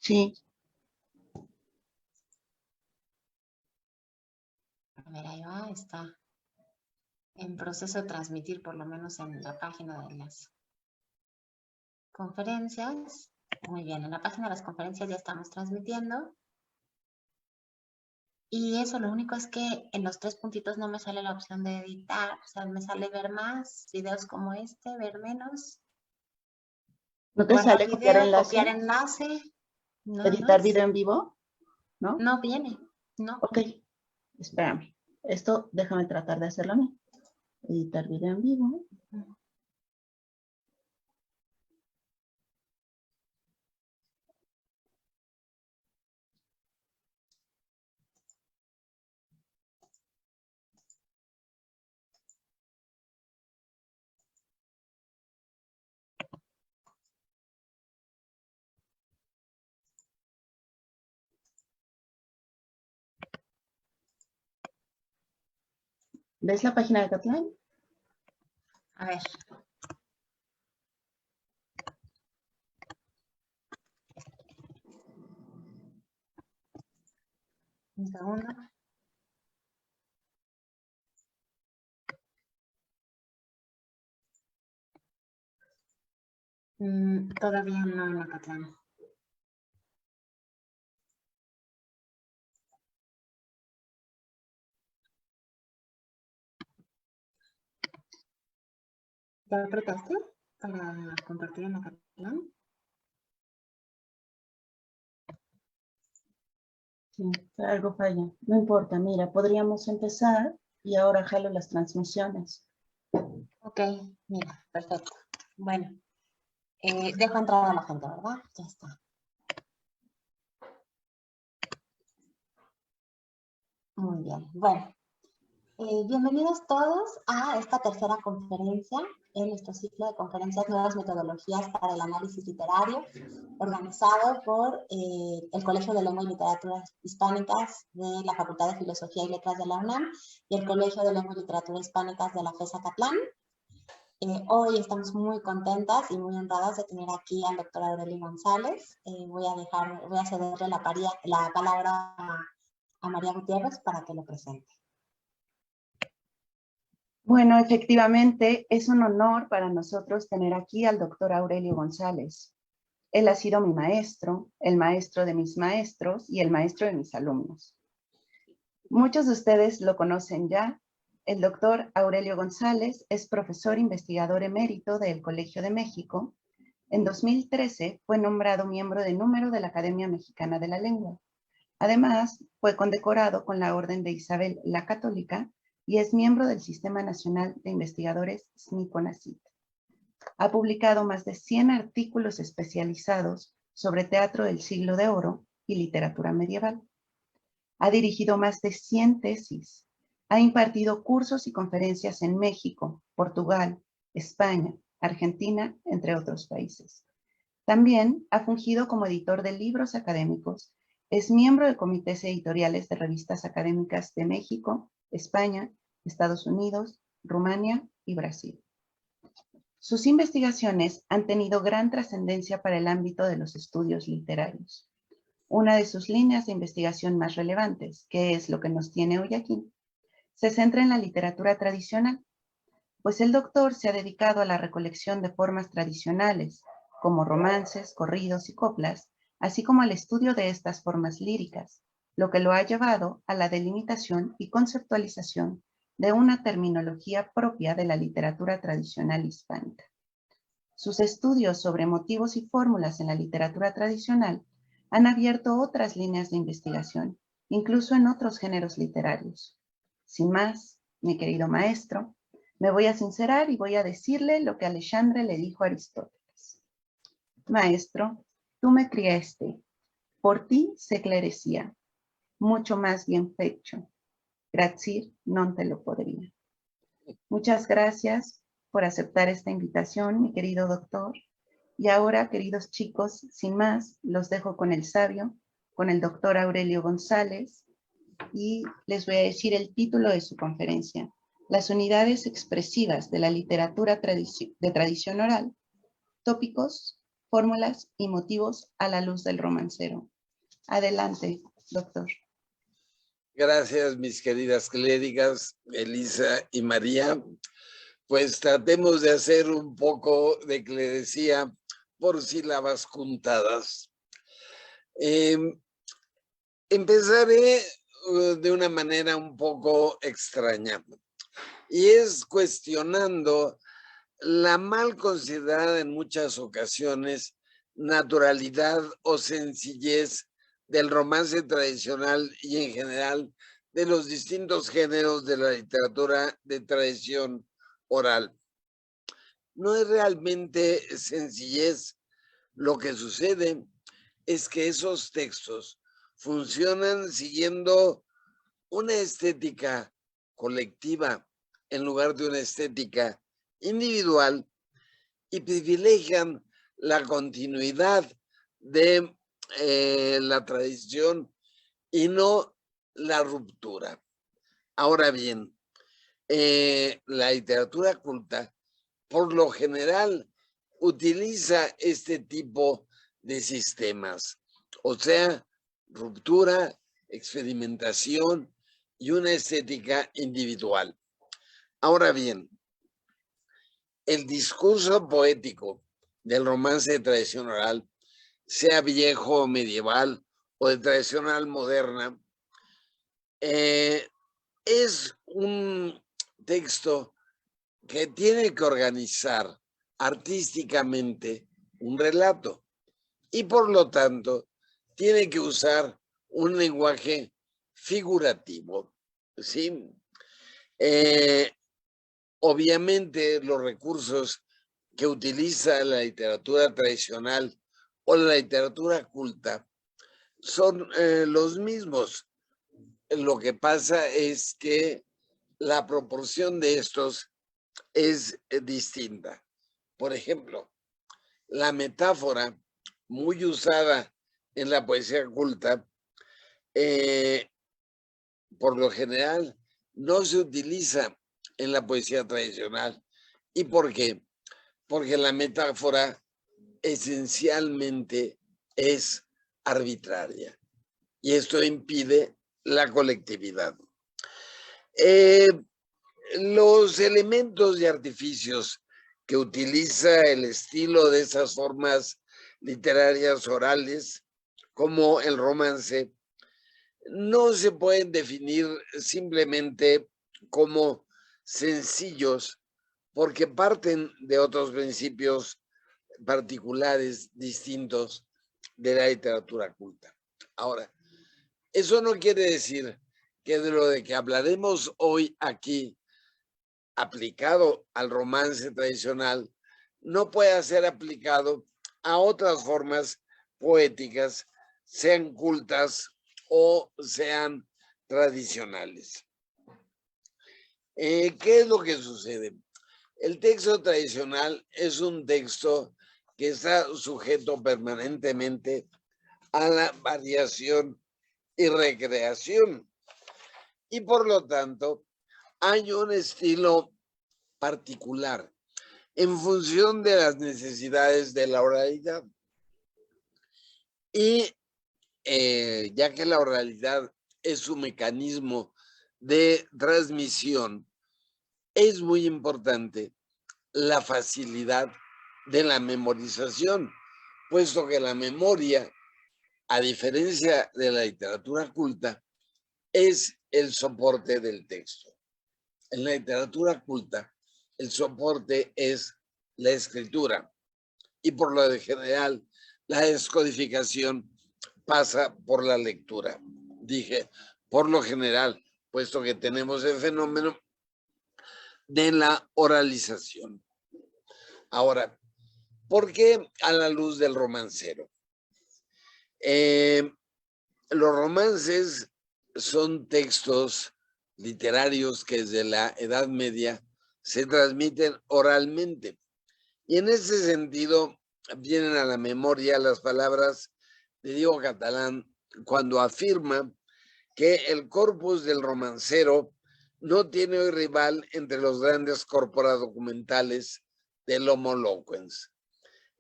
Sí. A ver, ahí va, está en proceso de transmitir, por lo menos en la página de las conferencias. Muy bien, en la página de las conferencias ya estamos transmitiendo. Y eso, lo único es que en los 3 puntitos no me sale la opción de editar. O sea, me sale ver más, videos como este, ver menos. ¿No te Guardar sale copiar video, enlace? copiar enlace. No, no ¿Editar es. video en vivo? ¿No? No viene, no. Ok, espérame. Esto déjame tratar de hacerlo a mí. Editar video en vivo. ¿Ves la página de Catlan? A ver. Un segundo. Todavía no en Acatlán. ¿Ya apretaste para compartir en Acatlán? Sí, algo falla. No importa, mira, podríamos empezar y ahora jalo las transmisiones. Ok, mira, perfecto. Bueno, dejo entrar a la gente, ¿verdad? Ya está. Muy bien. Bueno, bienvenidos todos a esta tercera conferencia en nuestro ciclo de conferencias Nuevas Metodologías para el Análisis Literario, organizado por el Colegio de Lengua y Literaturas Hispánicas de la Facultad de Filosofía y Letras de la UNAM y el Colegio de Lengua y Literatura Hispánicas de la FES Acatlán. Hoy estamos muy contentas y muy honradas de tener aquí al doctor Aurelio González. Voy a cederle la palabra a María Gutiérrez para que lo presente. Bueno, efectivamente, es un honor para nosotros tener aquí al doctor Aurelio González. Él ha sido mi maestro, el maestro de mis maestros y el maestro de mis alumnos. Muchos de ustedes lo conocen ya. El doctor Aurelio González es profesor investigador emérito del Colegio de México. En 2013 fue nombrado miembro de número de la Academia Mexicana de la Lengua. Además, fue condecorado con la Orden de Isabel la Católica y es miembro del Sistema Nacional de Investigadores SNI-CONACYT. Ha publicado más de 100 artículos especializados sobre teatro del siglo de oro y literatura medieval. Ha dirigido más de 100 tesis. Ha impartido cursos y conferencias en México, Portugal, España, Argentina, entre otros países. También ha fungido como editor de libros académicos. Es miembro de comités editoriales de revistas académicas de México, España, Estados Unidos, Rumania y Brasil. Sus investigaciones han tenido gran trascendencia para el ámbito de los estudios literarios. Una de sus líneas de investigación más relevantes, que es lo que nos tiene hoy aquí, se centra en la literatura tradicional, pues el doctor se ha dedicado a la recolección de formas tradicionales, como romances, corridos y coplas, así como al estudio de estas formas líricas, lo que lo ha llevado a la delimitación y conceptualización de una terminología propia de la literatura tradicional hispánica. Sus estudios sobre motivos y fórmulas en la literatura tradicional han abierto otras líneas de investigación, incluso en otros géneros literarios. Sin más, mi querido maestro, me voy a sincerar y voy a decirle lo que Alexandre le dijo a Aristóteles. Maestro, tú me criaste, por ti se esclarecía, mucho más bien fecho. Grazir non te lo podría. Muchas gracias por aceptar esta invitación, mi querido doctor. Y ahora, queridos chicos, sin más, los dejo con el sabio, con el doctor Aurelio González, y les voy a decir el título de su conferencia: Las unidades expresivas de la literatura de tradición oral, tópicos fórmulas y motivos a la luz del romancero. Adelante, doctor. Gracias, mis queridas cléricas, Elisa y María. Pues tratemos de hacer un poco de clerecía por sílabas juntadas. Empezaré de una manera un poco extraña, y es cuestionando la mal considerada en muchas ocasiones naturalidad o sencillez del romance tradicional y en general de los distintos géneros de la literatura de tradición oral. No es realmente sencillez. Lo que sucede es que esos textos funcionan siguiendo una estética colectiva en lugar de una estética individual y privilegian la continuidad de la tradición y no la ruptura. Ahora bien, la literatura culta por lo general utiliza este tipo de sistemas, o sea, ruptura, experimentación y una estética individual. Ahora bien, el discurso poético del romance de tradición oral, sea viejo o medieval o de tradición oral moderna, es un texto que tiene que organizar artísticamente un relato y por lo tanto tiene que usar un lenguaje figurativo, ¿sí? Obviamente los recursos que utiliza la literatura tradicional o la literatura culta son los mismos. Lo que pasa es que la proporción de estos es distinta. Por ejemplo, la metáfora muy usada en la poesía culta, por lo general, no se utiliza en la poesía tradicional. ¿Y por qué? Porque la metáfora esencialmente es arbitraria y esto impide la colectividad. Los elementos y artificios que utiliza el estilo de esas formas literarias orales, como el romance, no se pueden definir simplemente como sencillos, porque parten de otros principios particulares distintos de la literatura culta. Ahora, eso no quiere decir que de lo de que hablaremos hoy aquí, aplicado al romance tradicional, no pueda ser aplicado a otras formas poéticas, sean cultas o sean tradicionales. ¿Qué es lo que sucede? El texto tradicional es un texto que está sujeto permanentemente a la variación y recreación. Y por lo tanto, hay un estilo particular en función de las necesidades de la oralidad. Y ya que la oralidad es un mecanismo de transmisión, es muy importante la facilidad de la memorización, puesto que la memoria, a diferencia de la literatura culta, es el soporte del texto. En la literatura culta, el soporte es la escritura y por lo general la descodificación pasa por la lectura. Dije, por lo general, puesto que tenemos el fenómeno de la oralización. Ahora, ¿por qué a la luz del romancero? Los romances son textos literarios que desde la Edad Media se transmiten oralmente. Y en ese sentido vienen a la memoria las palabras de Diego Catalán cuando afirma que el corpus del romancero no tiene hoy rival entre los grandes corpora documentales del Homo loquens.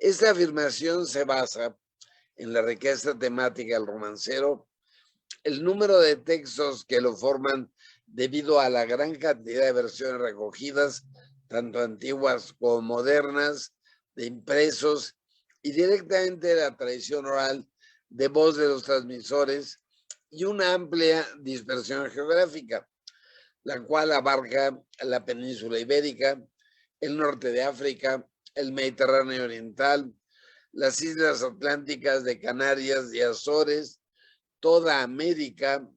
Esta afirmación se basa en la riqueza temática del romancero, el número de textos que lo forman debido a la gran cantidad de versiones recogidas, tanto antiguas como modernas, de impresos y directamente de la tradición oral de voz de los transmisores y una amplia dispersión geográfica, la cual abarca la península ibérica, el norte de África, el Mediterráneo oriental, las islas atlánticas de Canarias y Azores, toda América,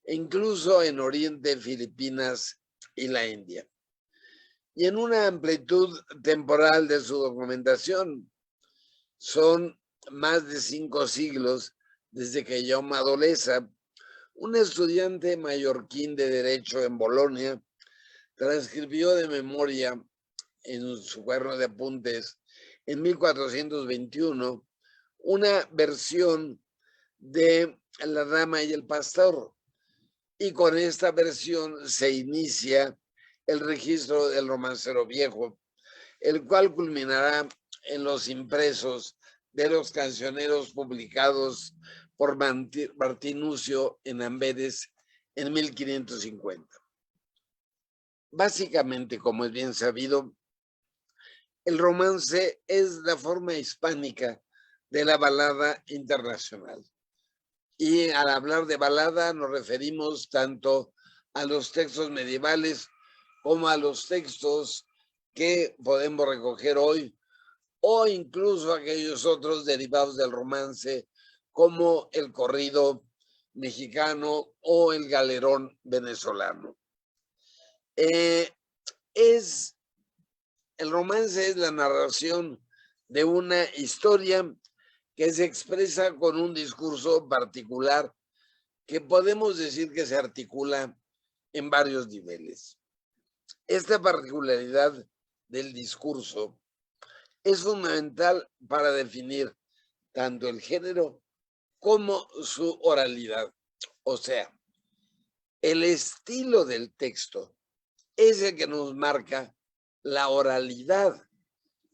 e incluso en Oriente, Filipinas y la India. Y en una amplitud temporal de su documentación, son más de 5 siglos desde que Jaume Adolesa, un estudiante mallorquín de Derecho en Bolonia, transcribió de memoria en su cuaderno de apuntes en 1421 una versión de La Dama y el Pastor. Y con esta versión se inicia el registro del romancero viejo, el cual culminará en los impresos de los cancioneros publicados por Martinucio en Amberes en 1550. Básicamente, como es bien sabido, el romance es la forma hispánica de la balada internacional. Y al hablar de balada nos referimos tanto a los textos medievales como a los textos que podemos recoger hoy, o incluso aquellos otros derivados del romance, como el corrido mexicano o el galerón venezolano. El romance es la narración de una historia que se expresa con un discurso particular que podemos decir que se articula en varios niveles. Esta particularidad del discurso es fundamental para definir tanto el género como su oralidad. O sea, el estilo del texto es el que nos marca la oralidad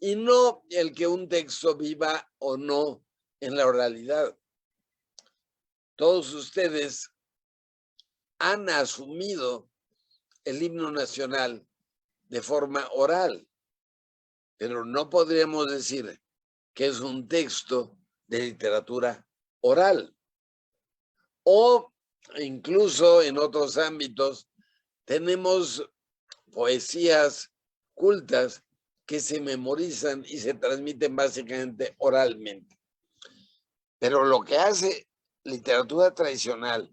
y no el que un texto viva o no en la oralidad. Todos ustedes han asumido el himno nacional de forma oral, pero no podríamos decir que es un texto de literatura oral. O incluso en otros ámbitos tenemos poesías cultas que se memorizan y se transmiten básicamente oralmente. Pero lo que hace literatura tradicional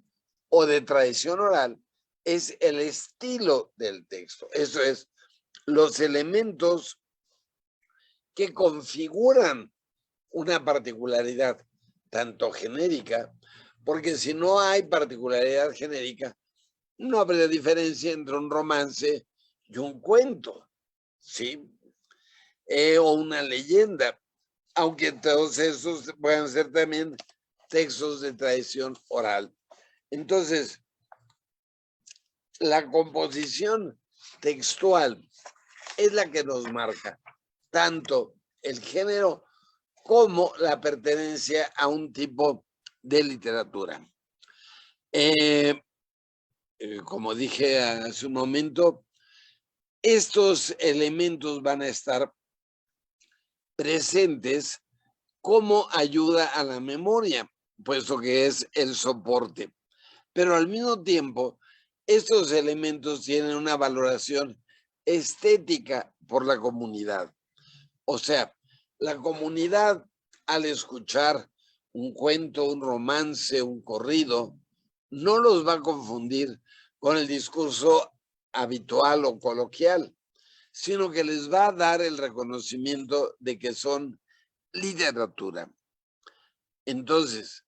o de tradición oral es el estilo del texto. Eso es, los elementos que configuran una particularidad, tanto genérica, porque si no hay particularidad genérica, no habría diferencia entre un romance y un cuento, ¿sí? O una leyenda, aunque todos esos puedan ser también textos de tradición oral. Entonces, la composición textual es la que nos marca tanto el género como la pertenencia a un tipo de literatura. Como dije hace un momento, estos elementos van a estar presentes como ayuda a la memoria, puesto que es el soporte. Pero al mismo tiempo, estos elementos tienen una valoración estética por la comunidad. O sea, la comunidad al escuchar un cuento, un romance, un corrido, no los va a confundir con el discurso habitual o coloquial, sino que les va a dar el reconocimiento de que son literatura. Entonces,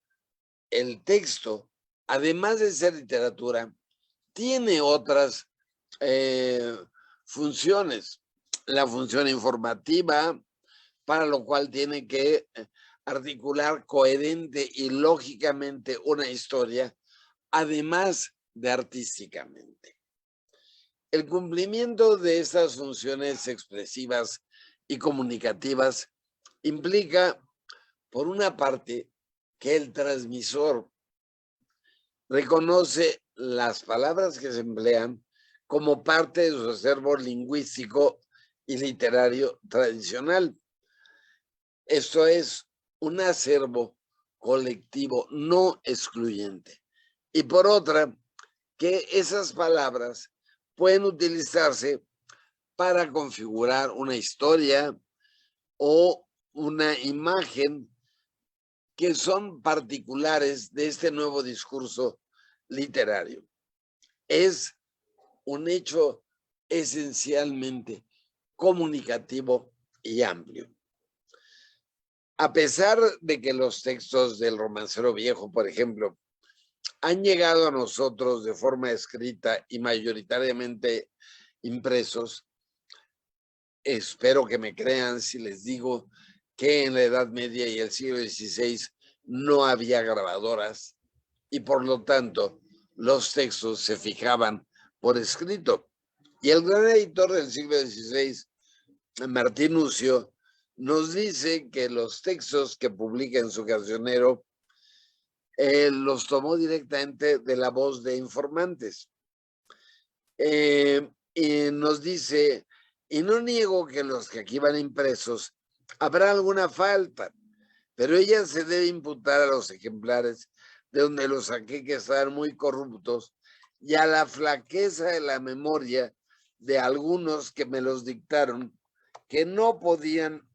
el texto, además de ser literatura, tiene otras funciones. La función informativa, para lo cual tiene que articular coherente y lógicamente una historia, además de artísticamente. El cumplimiento de estas funciones expresivas y comunicativas implica, por una parte, que el transmisor reconoce las palabras que se emplean como parte de su acervo lingüístico y literario tradicional. Esto es un acervo colectivo no excluyente. Y por otra, que esas palabras pueden utilizarse para configurar una historia o una imagen que son particulares de este nuevo discurso literario. Es un hecho esencialmente comunicativo y amplio. A pesar de que los textos del Romancero Viejo, por ejemplo, han llegado a nosotros de forma escrita y mayoritariamente impresos, espero que me crean si les digo que en la Edad Media y el siglo XVI no había grabadoras y por lo tanto los textos se fijaban por escrito. Y el gran editor del siglo XVI, Martín Nucio, nos dice que los textos que publica en su cancionero los tomó directamente de la voz de informantes. Y nos dice, y no niego que los que aquí van impresos habrá alguna falta, pero ella se debe imputar a los ejemplares de donde los saqué que estaban muy corruptos y a la flaqueza de la memoria de algunos que me los dictaron, que no podían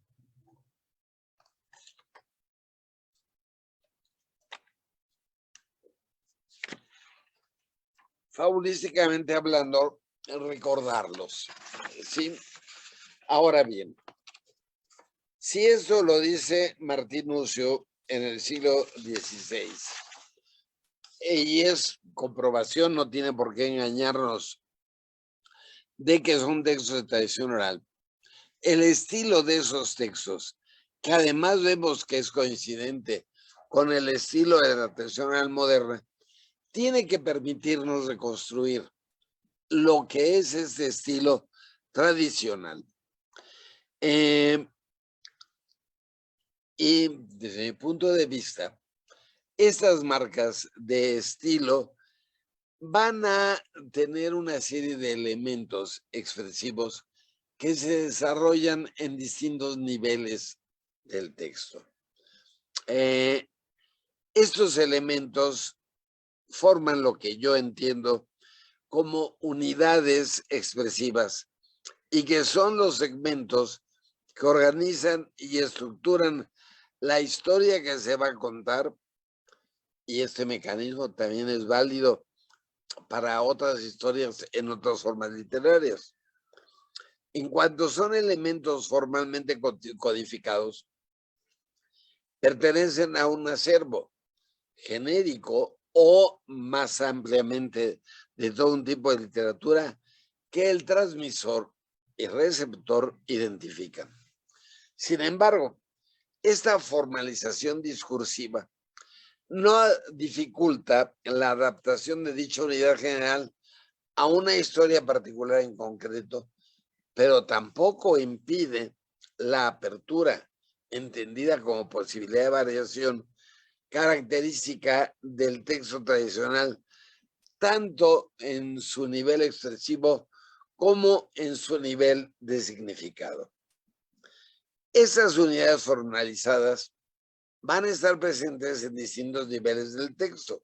fabulísticamente hablando, recordarlos, ¿sí? Ahora bien, si eso lo dice Martín Nucio en el siglo XVI, y es comprobación, no tiene por qué engañarnos de que son textos de tradición oral, el estilo de esos textos, que además vemos que es coincidente con el estilo de la tradición oral moderna, tiene que permitirnos reconstruir lo que es este estilo tradicional. Y desde mi punto de vista, estas marcas de estilo van a tener una serie de elementos expresivos que se desarrollan en distintos niveles del texto. Estos elementos forman lo que yo entiendo como unidades expresivas y que son los segmentos que organizan y estructuran la historia que se va a contar, y este mecanismo también es válido para otras historias en otras formas literarias. En cuanto son elementos formalmente codificados, pertenecen a un acervo genérico o más ampliamente de todo un tipo de literatura que el transmisor y receptor identifican. Sin embargo, esta formalización discursiva no dificulta la adaptación de dicha unidad general a una historia particular en concreto, pero tampoco impide la apertura, entendida como posibilidad de variación, característica del texto tradicional, tanto en su nivel expresivo como en su nivel de significado. Esas unidades formalizadas van a estar presentes en distintos niveles del texto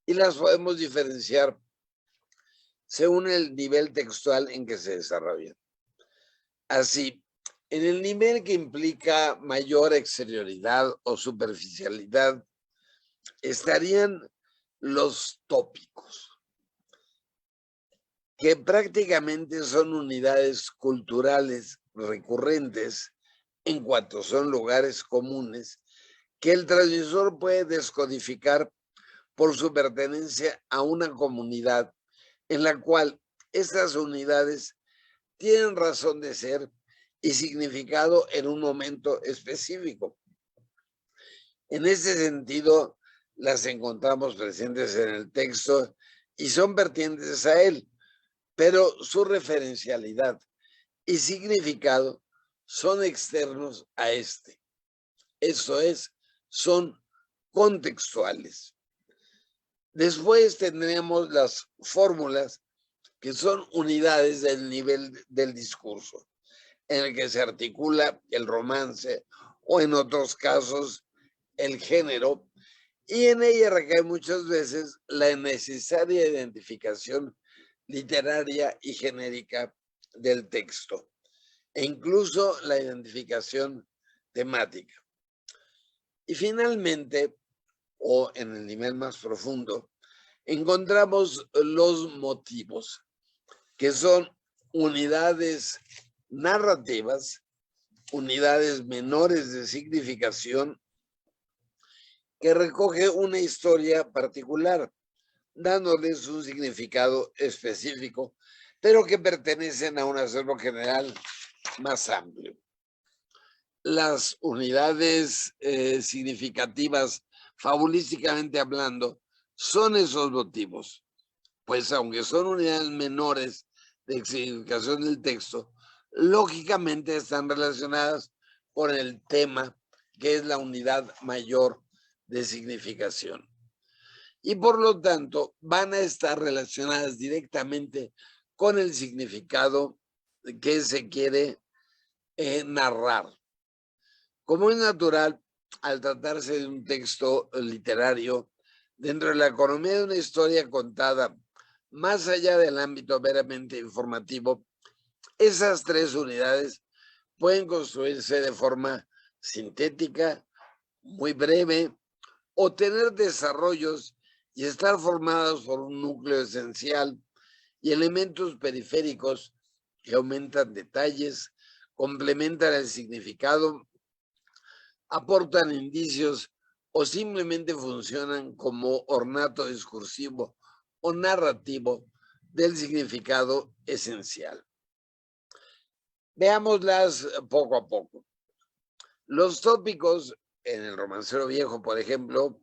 y las podemos diferenciar según el nivel textual en que se desarrollan. Así, en el nivel que implica mayor exterioridad o superficialidad, estarían los tópicos, que prácticamente son unidades culturales recurrentes en cuanto son lugares comunes que el transmisor puede descodificar por su pertenencia a una comunidad en la cual estas unidades tienen razón de ser y significado en un momento específico. En ese sentido, las encontramos presentes en el texto y son pertinentes a él, pero su referencialidad y significado son externos a este. Eso es, son contextuales. Después tendremos las fórmulas, que son unidades del nivel del discurso, en el que se articula el romance o en otros casos el género, y en ella recae muchas veces la necesaria identificación literaria y genérica del texto, e incluso la identificación temática. Y finalmente, o en el nivel más profundo, encontramos los motivos, que son unidades narrativas, unidades menores de significación, que recoge una historia particular, dándoles un significado específico, pero que pertenecen a un acervo general más amplio. Las unidades significativas, fabulísticamente hablando, son esos motivos, pues aunque son unidades menores de significación del texto, lógicamente están relacionadas con el tema, que es la unidad mayor de significación. Y por lo tanto van a estar relacionadas directamente con el significado que se quiere narrar. Como es natural, al tratarse de un texto literario, dentro de la economía de una historia contada, más allá del ámbito meramente informativo, esas tres unidades pueden construirse de forma sintética, muy breve, o tener desarrollos y estar formados por un núcleo esencial y elementos periféricos que aumentan detalles, complementan el significado, aportan indicios o simplemente funcionan como ornato discursivo o narrativo del significado esencial. Veámoslas poco a poco. Los tópicos en el Romancero Viejo, por ejemplo,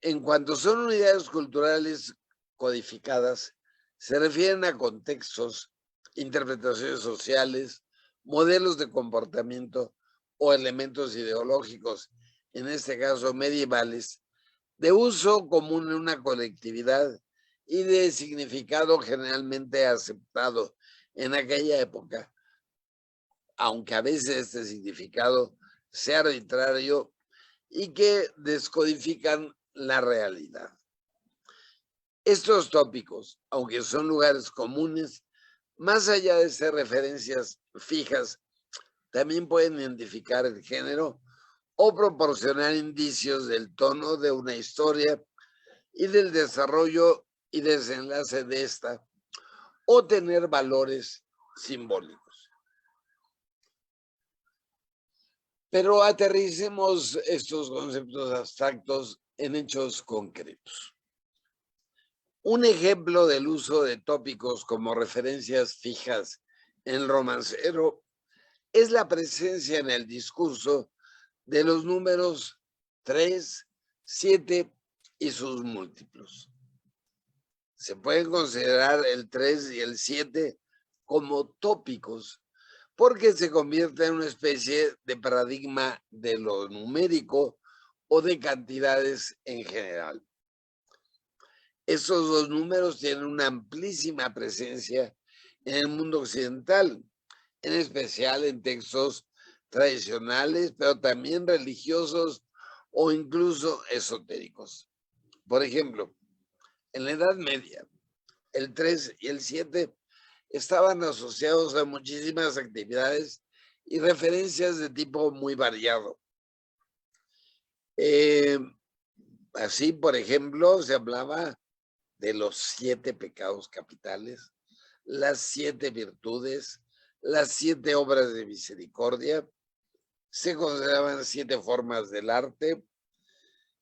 en cuanto son unidades culturales codificadas, se refieren a contextos, interpretaciones sociales, modelos de comportamiento o elementos ideológicos, en este caso medievales, de uso común en una colectividad y de significado generalmente aceptado en aquella época, aunque a veces este significado sea arbitrario y que descodifican la realidad. Estos tópicos, aunque son lugares comunes, más allá de ser referencias fijas, también pueden identificar el género o proporcionar indicios del tono de una historia y del desarrollo y desenlace de esta, o tener valores simbólicos. Pero aterricemos estos conceptos abstractos en hechos concretos. Un ejemplo del uso de tópicos como referencias fijas en el romancero es la presencia en el discurso de los números 3, 7 y sus múltiplos. Se pueden considerar el 3 y el 7 como tópicos porque se convierte en una especie de paradigma de lo numérico o de cantidades en general. Estos dos números tienen una amplísima presencia en el mundo occidental, en especial en textos tradicionales, pero también religiosos o incluso esotéricos. Por ejemplo, en la Edad Media, el 3 y el 7 estaban asociados a muchísimas actividades y referencias de tipo muy variado. Así, por ejemplo, se hablaba de los 7 pecados capitales, las 7 virtudes, las 7 obras de misericordia, se consideraban 7 formas del arte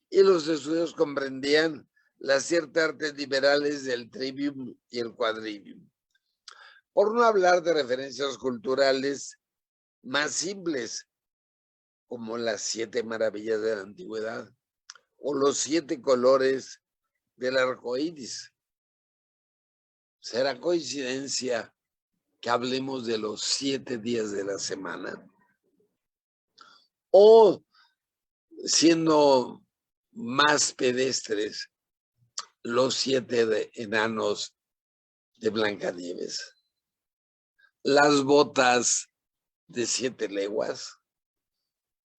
y los estudios comprendían las 7 artes liberales del trivium y el quadrivium. Por no hablar de referencias culturales más simples, como las 7 maravillas de la antigüedad o los 7 colores del arco iris. ¿Será coincidencia que hablemos de los 7 días de la semana? O, siendo más pedestres, los 7 enanos de Blancanieves. Las botas de 7 leguas.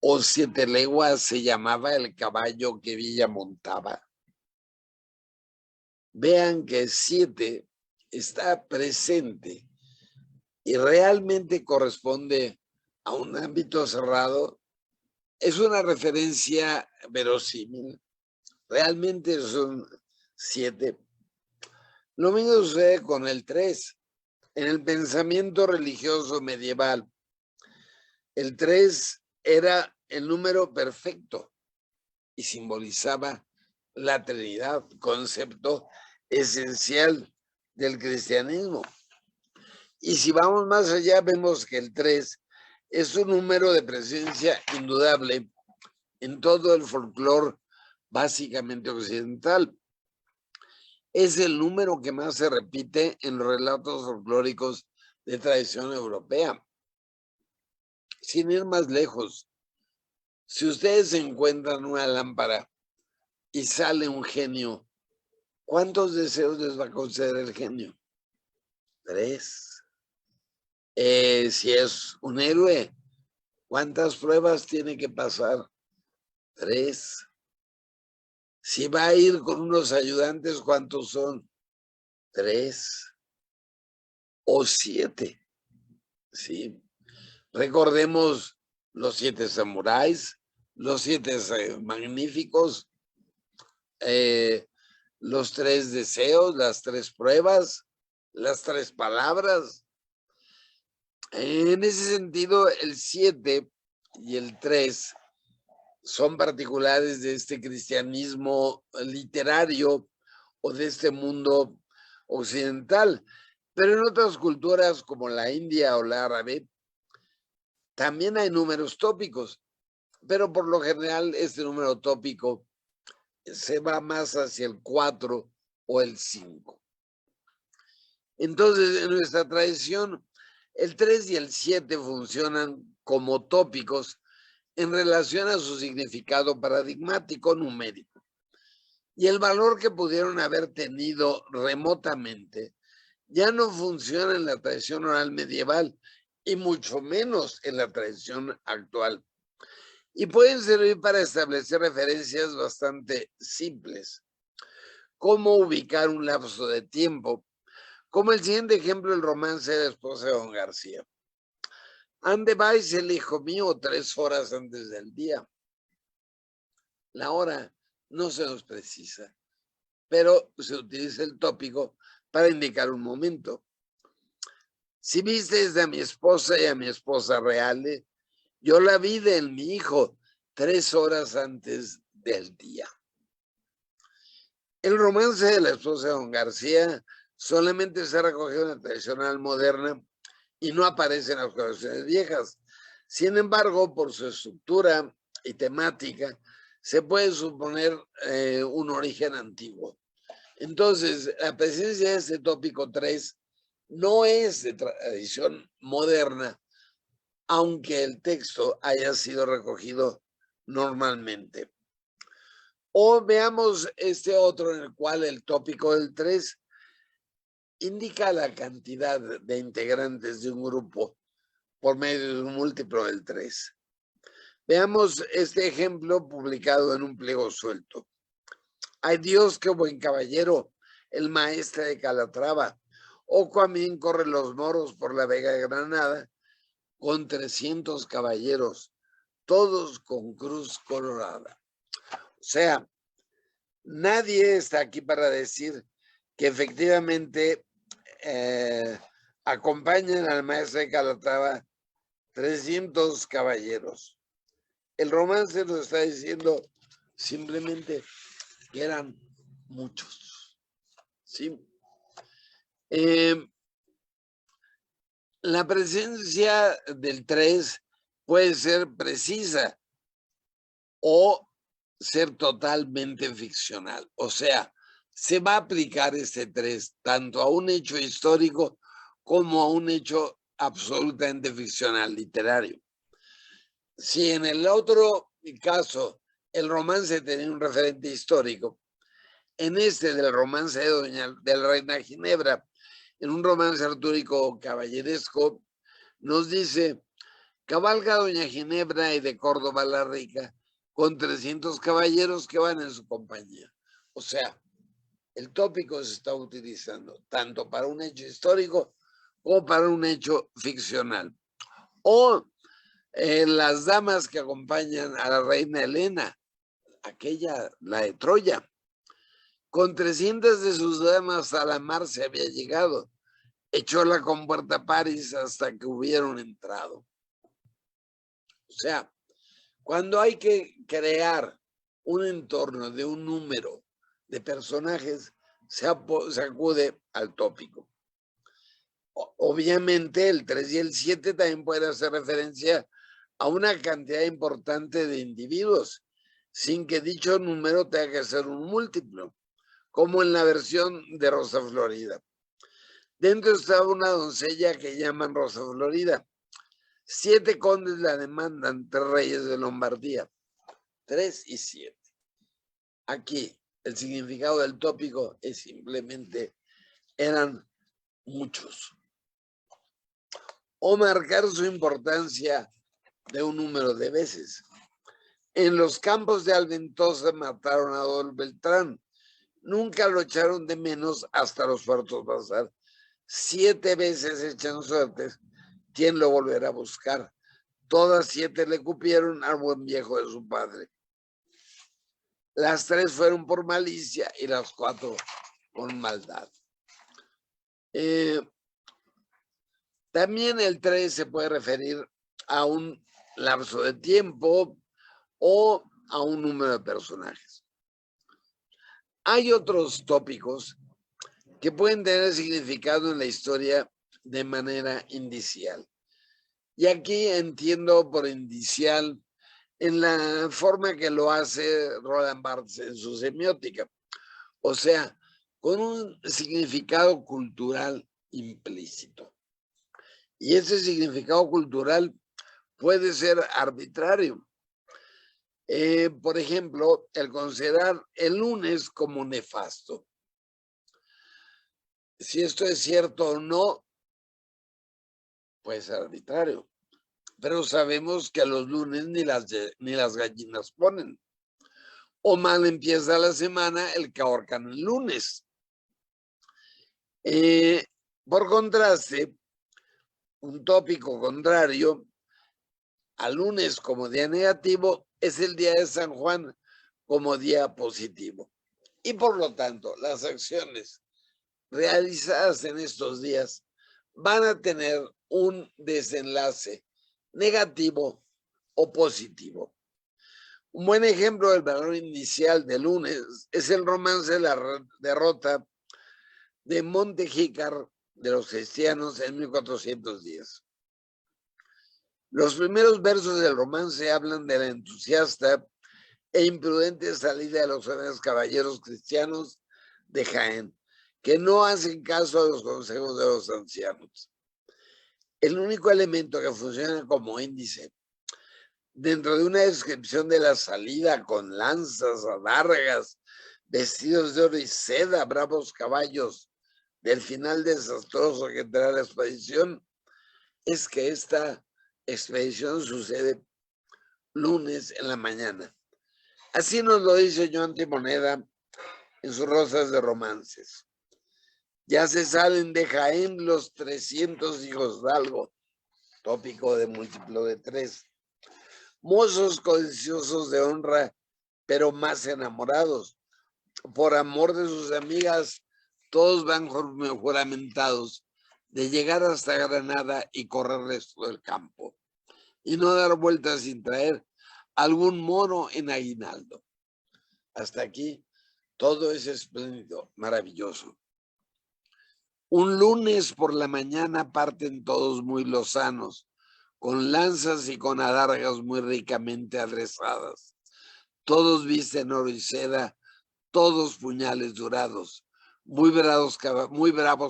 O 7 leguas se llamaba el caballo que Villa montaba. Vean que 7 está presente y realmente corresponde a un ámbito cerrado. Es una referencia verosímil. Realmente son 7. Lo mismo sucede con el 3. En el pensamiento religioso medieval, el 3 era el número perfecto y simbolizaba la Trinidad, concepto esencial del cristianismo. Y si vamos más allá, vemos que el 3 es un número de presencia indudable en todo el folclore básicamente occidental. Es el número que más se repite en los relatos folclóricos de tradición europea. Sin ir más lejos, si ustedes encuentran una lámpara y sale un genio, ¿cuántos deseos les va a conceder el genio? 3. Si es un héroe, ¿cuántas pruebas tiene que pasar? 3. Si va a ir con unos ayudantes, ¿cuántos son? 3 o 7. ¿Sí? Recordemos los 7 samuráis, los 7 magníficos, los 3 deseos, las 3 pruebas, las 3 palabras. En ese sentido, el 7 y el 3 son particulares de este cristianismo literario o de este mundo occidental. Pero en otras culturas como la India o la árabe, también hay números tópicos, pero por lo general este número tópico se va más hacia el 4 o el 5. Entonces, en nuestra tradición, el 3 y el 7 funcionan como tópicos en relación a su significado paradigmático numérico y el valor que pudieron haber tenido remotamente ya no funciona en la tradición oral medieval y mucho menos en la tradición actual. Y pueden servir para establecer referencias bastante simples. Cómo ubicar un lapso de tiempo, como el siguiente ejemplo, el romance de la esposa de don García. ¿Ande vais, el hijo mío, 3 horas antes del día? La hora no se nos precisa, pero se utiliza el tópico para indicar un momento. Si visteis a mi esposa y a mi esposa real, yo la vi de mi hijo 3 horas antes del día. El romance de la esposa de don García solamente se ha recogido en la tradicional moderna y no aparece en las colecciones viejas. Sin embargo, por su estructura y temática, se puede suponer un origen antiguo. Entonces, la presencia de este tópico 3 no es de tradición moderna, aunque el texto haya sido recogido normalmente. O veamos este otro en el cual el tópico del 3 indica la cantidad de integrantes de un grupo por medio de un múltiplo del 3. Veamos este ejemplo publicado en un pliego suelto. Ay Dios, qué buen caballero, el maestre de Calatrava, o también corren los moros por la Vega de Granada, con 300 caballeros, todos con cruz colorada. O sea, nadie está aquí para decir que efectivamente acompañan al maestro de Calatrava 300 caballeros. El romance nos está diciendo simplemente que eran muchos. ¿Sí? La presencia del 3 puede ser precisa o ser totalmente ficcional. O sea, se va a aplicar este 3 tanto a un hecho histórico como a un hecho absolutamente ficcional, literario. Si en el otro caso el romance tenía un referente histórico, en este del romance de la reina Ginebra, en un romance artúrico caballeresco, nos dice: cabalga doña Ginebra y de Córdoba la rica, con 300 caballeros que van en su compañía. O sea, el tópico se está utilizando tanto para un hecho histórico como para un hecho ficcional. O las damas que acompañan a la reina Helena, aquella, la de Troya. Con 300 de sus damas a la mar se había llegado. Echó la compuerta a París hasta que hubieron entrado. O sea, cuando hay que crear un entorno de un número de personajes, se acude al tópico. Obviamente el 3 y el 7 también pueden hacer referencia a una cantidad importante de individuos, sin que dicho número tenga que ser un múltiplo, como en la versión de Rosa Florida. Dentro estaba una doncella que llaman Rosa Florida. 7 condes la demandan, 3 reyes de Lombardía. 3 y 7. Aquí el significado del tópico es simplemente eran muchos. O marcar su importancia de un número de veces. En los campos de Alventosa mataron a Don Beltrán. Nunca lo echaron de menos hasta los puertos pasar. 7 veces echan suertes. ¿Quién lo volverá a buscar? Todas 7 le cupieron al buen viejo de su padre. Las 3 fueron por malicia y las 4 con maldad. También el 3 se puede referir a un lapso de tiempo o a un número de personajes. Hay otros tópicos que pueden tener significado en la historia de manera indicial. Y aquí entiendo por indicial en la forma que lo hace Roland Barthes en su semiótica. O sea, con un significado cultural implícito. Y ese significado cultural puede ser arbitrario. Por ejemplo, el considerar el lunes como nefasto. Si esto es cierto o no, puede ser arbitrario. Pero sabemos que los lunes ni las gallinas ponen. O mal empieza la semana el que ahorcan el lunes. Por contraste, un tópico contrario al lunes como día negativo es el día de San Juan como día positivo. Y por lo tanto, las acciones realizadas en estos días van a tener un desenlace negativo o positivo. Un buen ejemplo del valor inicial del lunes es el romance de la derrota de Montejícar de los cristianos en 1410. Los primeros versos del romance hablan de la entusiasta e imprudente salida de los jóvenes caballeros cristianos de Jaén, que no hacen caso a los consejos de los ancianos. El único elemento que funciona como índice dentro de una descripción de la salida con lanzas, adargas, vestidos de oro y seda, bravos caballos, del final desastroso que trae la expedición, es que esta expedición sucede lunes en la mañana. Así nos lo dice Joan Timoneda en sus Rosas de Romances. Ya se salen de Jaén los 300 hijos de algo, tópico de múltiplo de 3. Mozos codiciosos de honra, pero más enamorados. Por amor de sus amigas, todos van juramentados de llegar hasta Granada y correrles todo el campo, y no dar vueltas sin traer algún mono en aguinaldo. Hasta aquí todo es espléndido, maravilloso. Un lunes por la mañana parten todos muy lozanos, con lanzas y con adargas muy ricamente aderezadas. Todos visten oro y seda, todos puñales dorados. Muy bravos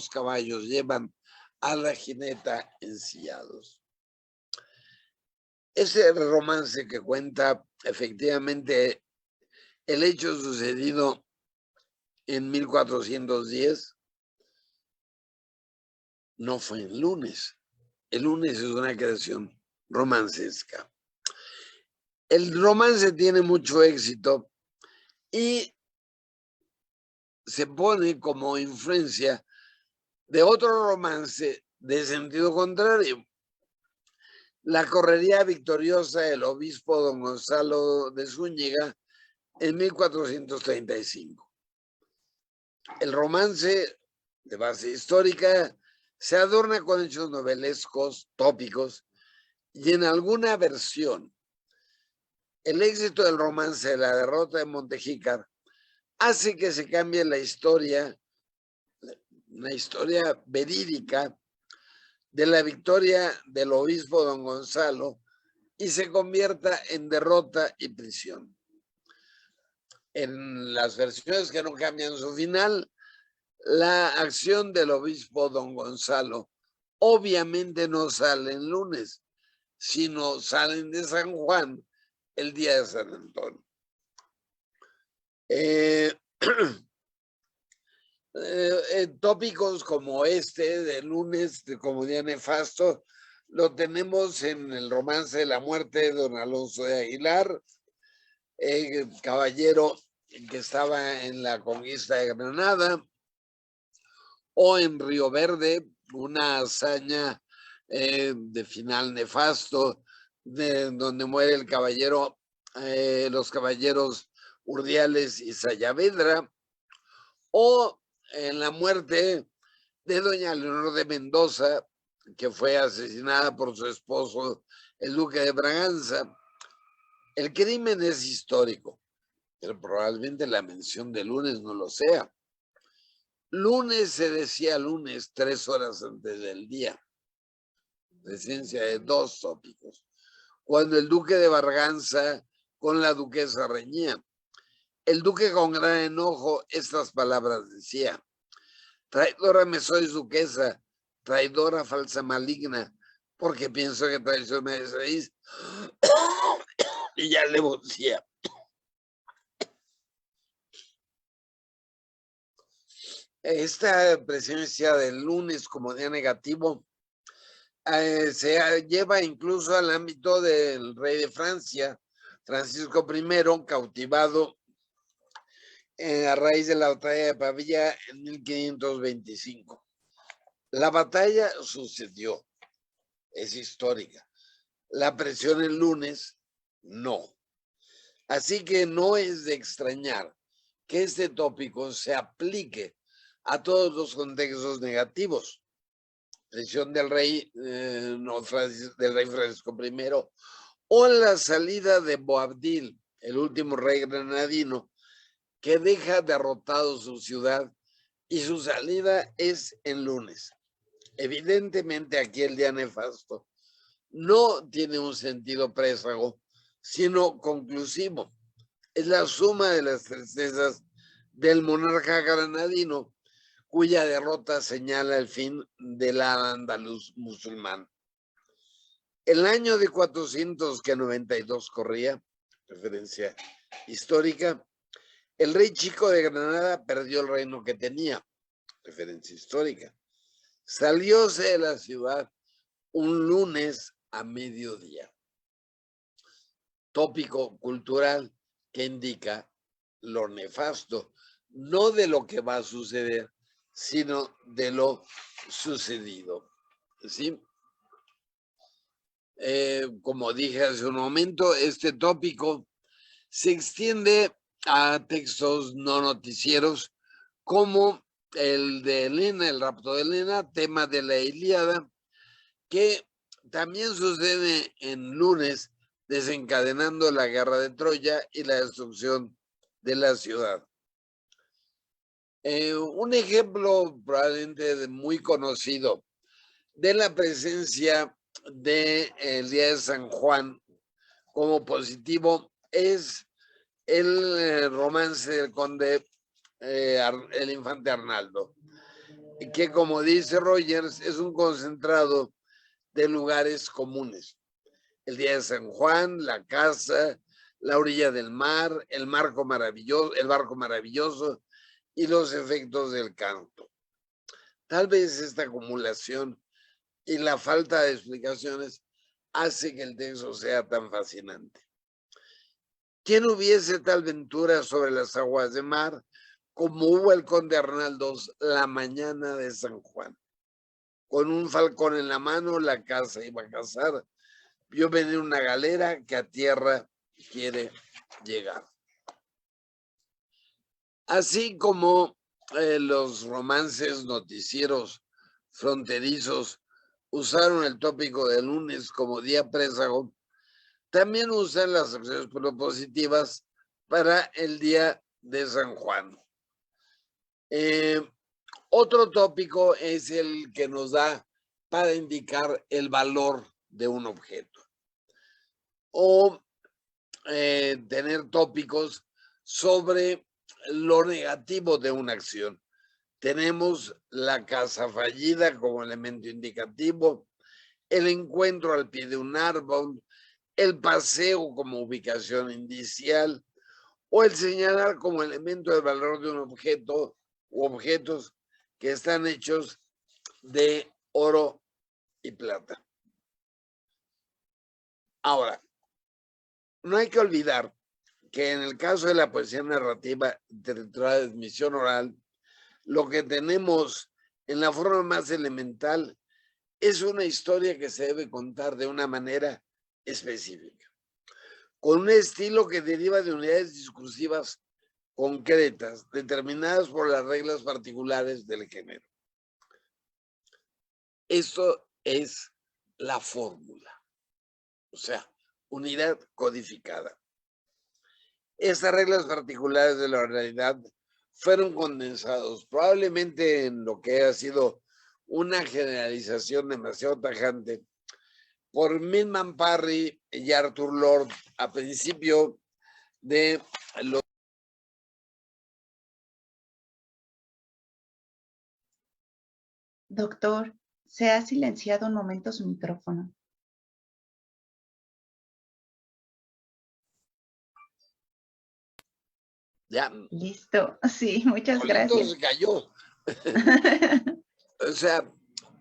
caballos llevan a la jineta ensillados. Ese romance que cuenta efectivamente el hecho sucedido en 1410 no fue en Lunes. El Lunes es una creación romancesca. El romance tiene mucho éxito y se pone como influencia de otro romance de sentido contrario. La correría victoriosa del obispo don Gonzalo de Zúñiga en 1435. El romance de base histórica se adorna con hechos novelescos, tópicos, y en alguna versión el éxito del romance de la derrota de Montejícar hace que se cambie la historia, una historia verídica de la victoria del obispo don Gonzalo y se convierta en derrota y prisión. En las versiones que no cambian su final, la acción del obispo don Gonzalo obviamente no sale en Lunes, sino salen de San Juan el día de San Antonio. Tópicos como este de Lunes, como día nefasto, lo tenemos en el romance de la muerte de don Alonso de Aguilar, caballero que estaba en la conquista de Granada, o en Río Verde, una hazaña de final nefasto, donde muere el caballero, los caballeros Urdiales y Sayavedra, o en la muerte de doña Leonor de Mendoza, que fue asesinada por su esposo, el duque de Braganza. El crimen es histórico, pero probablemente la mención de Lunes no lo sea. Lunes se decía lunes 3 horas antes del día, presencia de dos tópicos. Cuando el duque de Braganza con la duquesa reñía, el duque con gran enojo estas palabras decía: traidora me sois, duquesa, traidora falsa maligna, porque pienso que traición me deseáis. Y ya le decía. Esta presencia del Lunes como día negativo se lleva incluso al ámbito del rey de Francia, Francisco I, cautivado a raíz de la batalla de Pavía en 1525. La batalla sucedió, es histórica. La presión el Lunes, no. Así que no es de extrañar que este tópico se aplique a todos los contextos negativos. Presión del rey, del rey Francisco I, o la salida de Boabdil, el último rey granadino, que deja derrotado su ciudad y su salida es en Lunes. Evidentemente aquí el día nefasto no tiene un sentido présago, sino conclusivo. Es la suma de las tristezas del monarca granadino, cuya derrota señala el fin de la Andaluz musulmán. El año de 492 corría, referencia histórica, el rey Chico de Granada perdió el reino que tenía, referencia histórica. Salióse de la ciudad un lunes a mediodía. Tópico cultural que indica lo nefasto, no de lo que va a suceder, sino de lo sucedido. ¿Sí? Como dije hace un momento, este tópico se extiende a textos no noticieros como el de Helena, el rapto de Helena, tema de la Ilíada, que también sucede en Lunes, desencadenando la guerra de Troya y la destrucción de la ciudad. Un ejemplo probablemente muy conocido de la presencia del día de San Juan como positivo es el romance del conde, el infante Arnaldo. que, como dice Rogers, es un concentrado de lugares comunes. El día de San Juan, la casa, la orilla del mar, el barco maravilloso y los efectos del canto. Tal vez esta acumulación y la falta de explicaciones hace que el texto sea tan fascinante. ¿Quién hubiese tal ventura sobre las aguas de mar como hubo el conde Arnaldos la mañana de San Juan? Con un falcón en la mano, la casa iba a cazar. Vio venir una galera que a tierra quiere llegar. Así como los romances noticieros fronterizos usaron el tópico de lunes como día présago, también usan las acciones propositivas para el día de San Juan. Otro tópico es el que nos da para indicar el valor de un objeto. O tener tópicos sobre lo negativo de una acción. Tenemos la casa fallida como elemento indicativo, el encuentro al pie de un árbol, el paseo como ubicación indicial o el señalar como elemento de valor de un objeto u objetos que están hechos de oro y plata. Ahora, no hay que olvidar que en el caso de la poesía narrativa territorial de transmisión oral, lo que tenemos en la forma más elemental es una historia que se debe contar de una manera específica, con un estilo que deriva de unidades discursivas concretas, determinadas por las reglas particulares del género. Esto es la fórmula, o sea, unidad codificada. Estas reglas particulares de la oralidad fueron condensados probablemente en lo que ha sido una generalización demasiado tajante por Milman Parry y Arthur Lord a principio de los... Doctor, se ha silenciado un momento su micrófono. Ya. Listo. Sí, muchas gracias. Se cayó. O sea,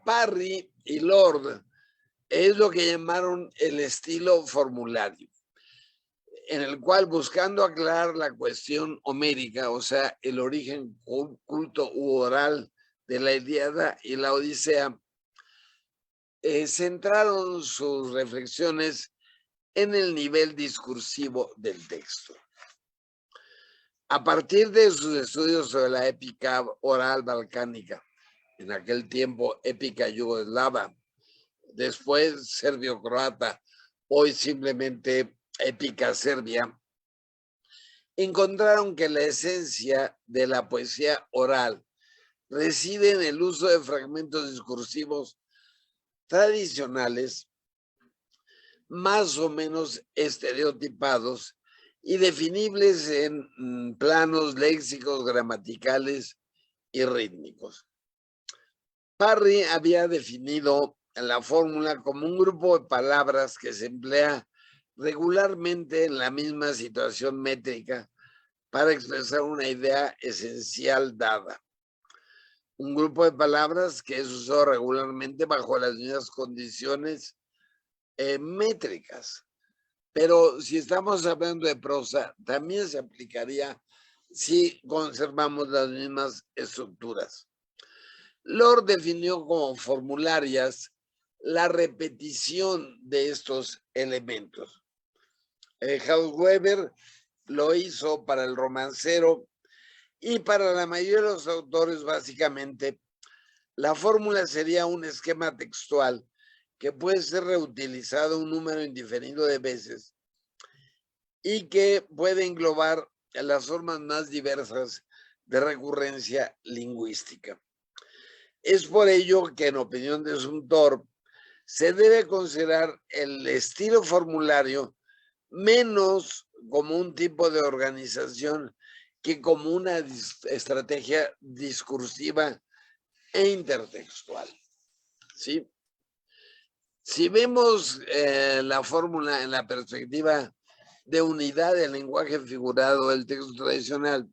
Parry y Lord es lo que llamaron el estilo formulario, en el cual, buscando aclarar la cuestión homérica, o sea, el origen culto u oral de la Ilíada y la Odisea, centraron sus reflexiones en el nivel discursivo del texto. A partir de sus estudios sobre la épica oral balcánica, en aquel tiempo épica yugoslava, después serbio-croata, hoy simplemente épica serbia, encontraron que la esencia de la poesía oral reside en el uso de fragmentos discursivos tradicionales, más o menos estereotipados y definibles en planos léxicos, gramaticales y rítmicos. Parry había definido la fórmula como un grupo de palabras que se emplea regularmente en la misma situación métrica para expresar una idea esencial dada. Un grupo de palabras que es usado regularmente bajo las mismas condiciones métricas. Pero si estamos hablando de prosa, también se aplicaría si conservamos las mismas estructuras. Lord definió como formularias la repetición de estos elementos. Hausweber lo hizo para el romancero y para la mayoría de los autores, básicamente, la fórmula sería un esquema textual que puede ser reutilizado un número indefinido de veces y que puede englobar las formas más diversas de recurrencia lingüística. Es por ello que, en opinión de Sumter, se debe considerar el estilo formulario menos como un tipo de organización que como una estrategia discursiva e intertextual. ¿Sí? Si vemos la fórmula en la perspectiva de unidad del lenguaje figurado del texto tradicional,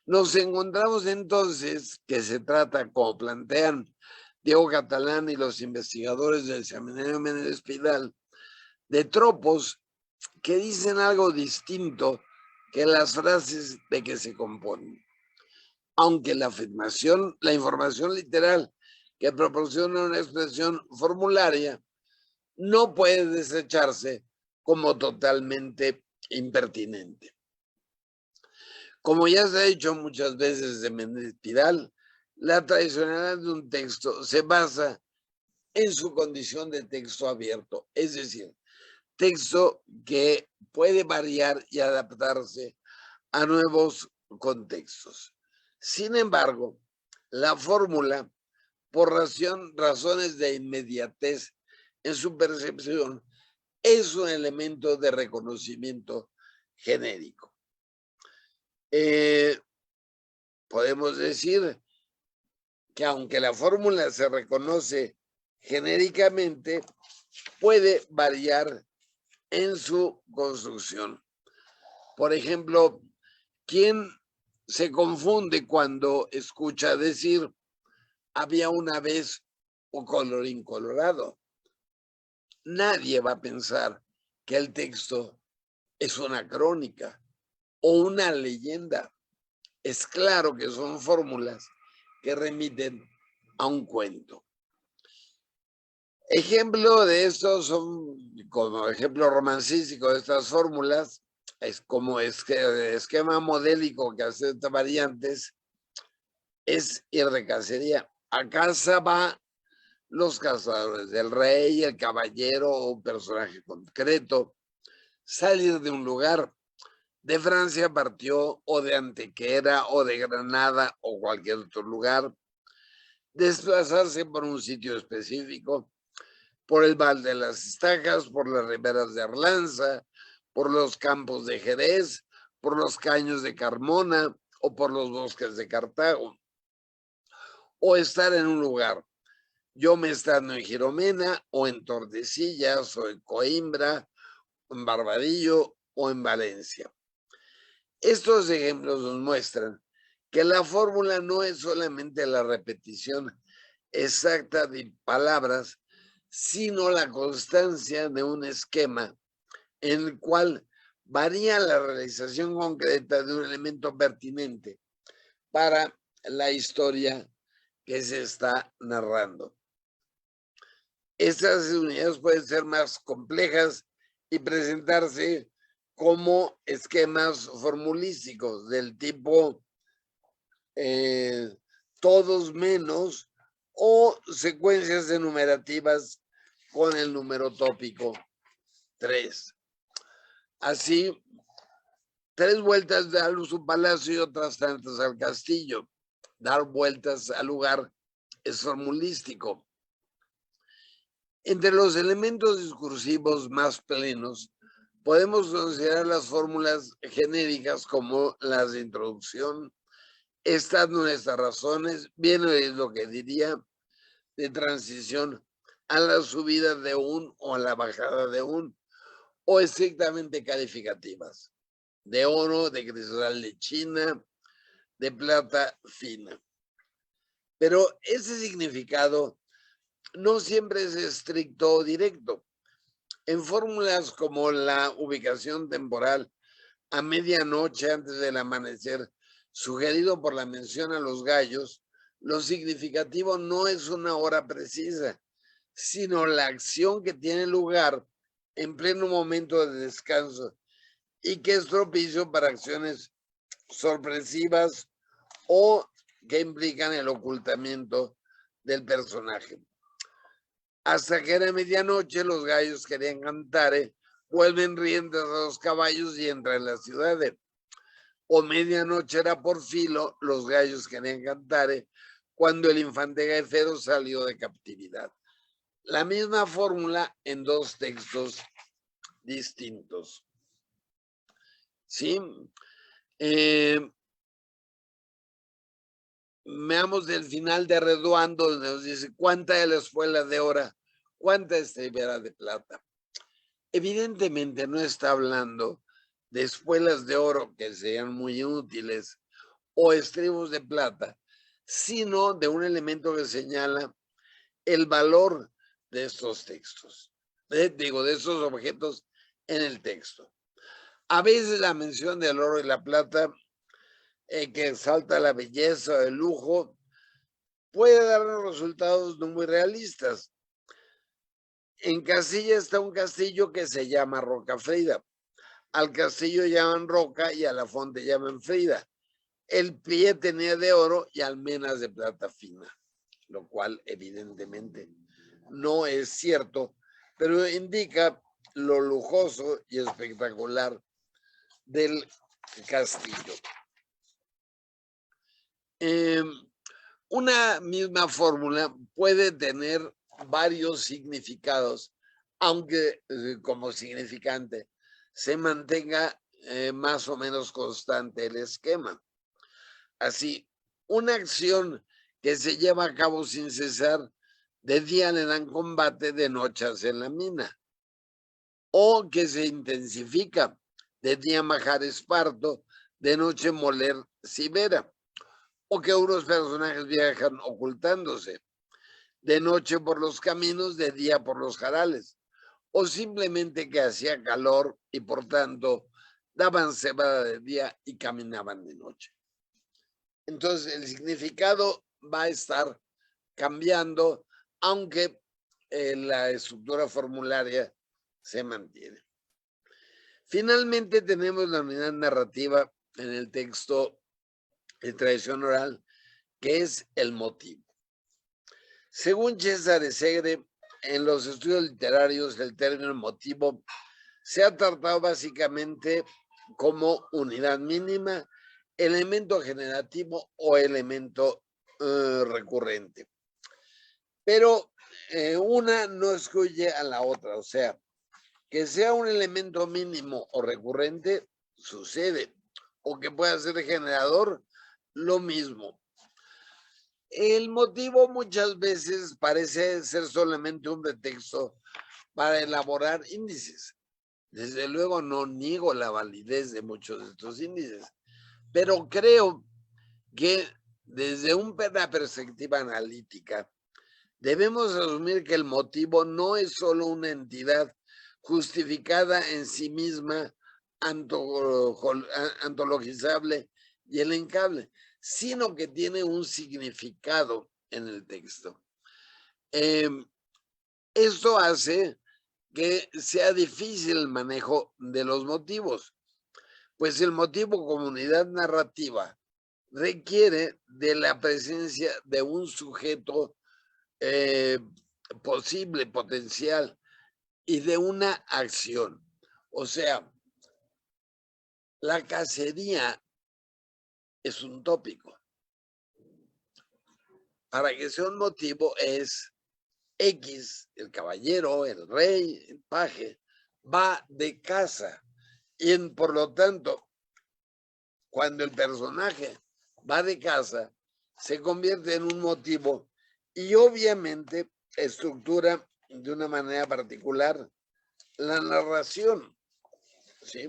nos encontramos entonces que se trata, como plantean Diego Catalán y los investigadores del Seminario Menéndez Pidal, de tropos que dicen algo distinto que las frases de que se componen. Aunque la afirmación, la información literal que proporciona una expresión formularia no puede desecharse como totalmente impertinente. Como ya se ha dicho muchas veces de Menéndez Pidal, la tradicionalidad de un texto se basa en su condición de texto abierto, es decir, texto que puede variar y adaptarse a nuevos contextos. Sin embargo, la fórmula, por razones de inmediatez en su percepción, es un elemento de reconocimiento genérico. Podemos decir que aunque la fórmula se reconoce genéricamente, puede variar en su construcción. Por ejemplo, ¿quién se confunde cuando escucha decir había una vez un colorín colorado? Nadie va a pensar que el texto es una crónica o una leyenda. Es claro que son fórmulas que remiten a un cuento. Ejemplo de estos son, como ejemplo romancístico de estas fórmulas, es como esquema modélico que acepta variantes, es ir de cacería. A casa va los cazadores del rey, el caballero o un personaje concreto. Salir de un lugar. De Francia partió, o de Antequera, o de Granada, o cualquier otro lugar. Desplazarse por un sitio específico, por el Val de las Estacas, por las riberas de Arlanza, por los campos de Jerez, por los caños de Carmona, o por los bosques de Cartago. O estar en un lugar. Yo me estando en Jiromena, o en Tordesillas, o en Coimbra, en Barbadillo, o en Valencia. Estos ejemplos nos muestran que la fórmula no es solamente la repetición exacta de palabras, sino la constancia de un esquema en el cual varía la realización concreta de un elemento pertinente para la historia que se está narrando. Estas unidades pueden ser más complejas y presentarse como esquemas formulísticos del tipo todos menos o secuencias enumerativas con el número tópico 3. Así, 3 vueltas de a su palacio y otras tantas al castillo. Dar vueltas al lugar es formulístico. Entre los elementos discursivos más plenos, podemos considerar las fórmulas genéricas como las de introducción, estas nuestras razones, bien es lo que diría, de transición a la subida de un o a la bajada de un, o estrictamente calificativas, de oro, de cristal de China, de plata fina. Pero ese significado no siempre es estricto o directo. En fórmulas como la ubicación temporal a medianoche antes del amanecer, sugerido por la mención a los gallos, lo significativo no es una hora precisa, sino la acción que tiene lugar en pleno momento de descanso y que es propicio para acciones sorpresivas o que implican el ocultamiento del personaje. Hasta que era medianoche, los gallos querían cantar, vuelven riendas a los caballos y entran en la ciudad. O medianoche era por filo, los gallos querían cantar, cuando el infante Gaifero salió de captividad. La misma fórmula en 2 textos distintos. ¿Sí? veamos el final de Redondo, donde nos dice cuánta es la espuela de oro, cuánta estribera de plata. Evidentemente no está hablando de espuelas de oro que sean muy útiles o estribos de plata, sino de un elemento que señala el valor de estos textos, de estos objetos en el texto. A veces la mención del oro y la plata, que exalta la belleza o el lujo, puede dar resultados no muy realistas. En Castilla está un castillo que se llama Roca Frida. Al castillo llaman Roca y a la fonte llaman Frida. El pie tenía de oro y almenas de plata fina, lo cual evidentemente no es cierto, pero indica lo lujoso y espectacular del castillo. Una misma fórmula puede tener varios significados, aunque como significante se mantenga más o menos constante el esquema. Así, una acción que se lleva a cabo sin cesar, de día le dan combate, de noche en la mina, o que se intensifica, de día majar esparto, de noche moler cibera, o que unos personajes viajan ocultándose, de noche por los caminos, de día por los jarales, o simplemente que hacía calor y por tanto daban cebada de día y caminaban de noche. Entonces el significado va a estar cambiando, aunque la estructura formularia se mantiene. Finalmente tenemos la unidad narrativa en el texto de tradición oral, que es el motivo. Según César Segre, en los estudios literarios el término motivo se ha tratado básicamente como unidad mínima, elemento generativo o elemento recurrente. Pero una no excluye a la otra, o sea, que sea un elemento mínimo o recurrente, sucede, o que pueda ser generador, lo mismo. El motivo muchas veces parece ser solamente un pretexto para elaborar índices. Desde luego no niego la validez de muchos de estos índices, pero creo que desde una perspectiva analítica debemos asumir que el motivo no es solo una entidad justificada en sí misma, antologizable y elencable, sino que tiene un significado en el texto. Esto hace que sea difícil el manejo de los motivos, pues el motivo como unidad narrativa requiere de la presencia de un sujeto posible, potencial, y de una acción. O sea, la cacería es un tópico. Para que sea un motivo es X, el caballero, el rey, el paje, va de caza. Y por lo tanto, cuando el personaje va de caza, se convierte en un motivo y obviamente estructura de una manera particular la narración, ¿sí?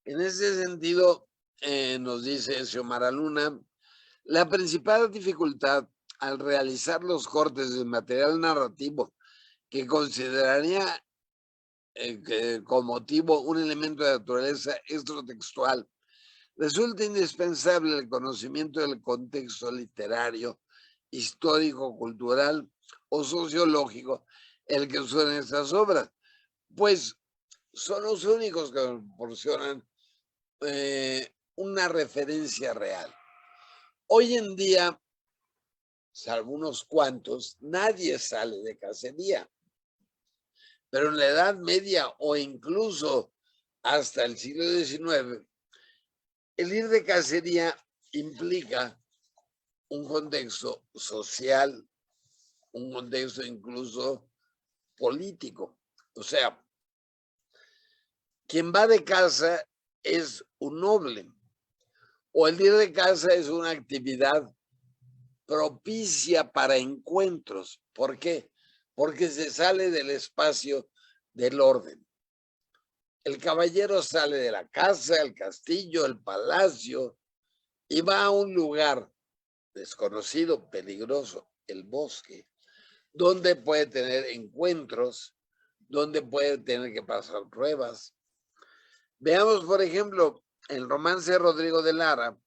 En ese sentido, nos dice Xiomara Luna, la principal dificultad al realizar los cortes del material narrativo que consideraría como motivo un elemento de naturaleza extrotextual, resulta indispensable el conocimiento del contexto literario, histórico, cultural o sociológico el que suenan estas obras, pues son los únicos que proporcionan una referencia real. Hoy en día, salvo unos cuantos, nadie sale de cacería. Pero en la Edad Media o incluso hasta el siglo XIX, el ir de cacería implica un contexto social, un contexto incluso político. O sea, quien va de caza es un noble O el ir de casa es una actividad propicia para encuentros. ¿Por qué? Porque se sale del espacio del orden. El caballero sale de la casa, el castillo, el palacio y va a un lugar desconocido, peligroso, el bosque, donde puede tener encuentros, donde puede tener que pasar pruebas. Veamos, por ejemplo, el romance de Rodrigo de Lara,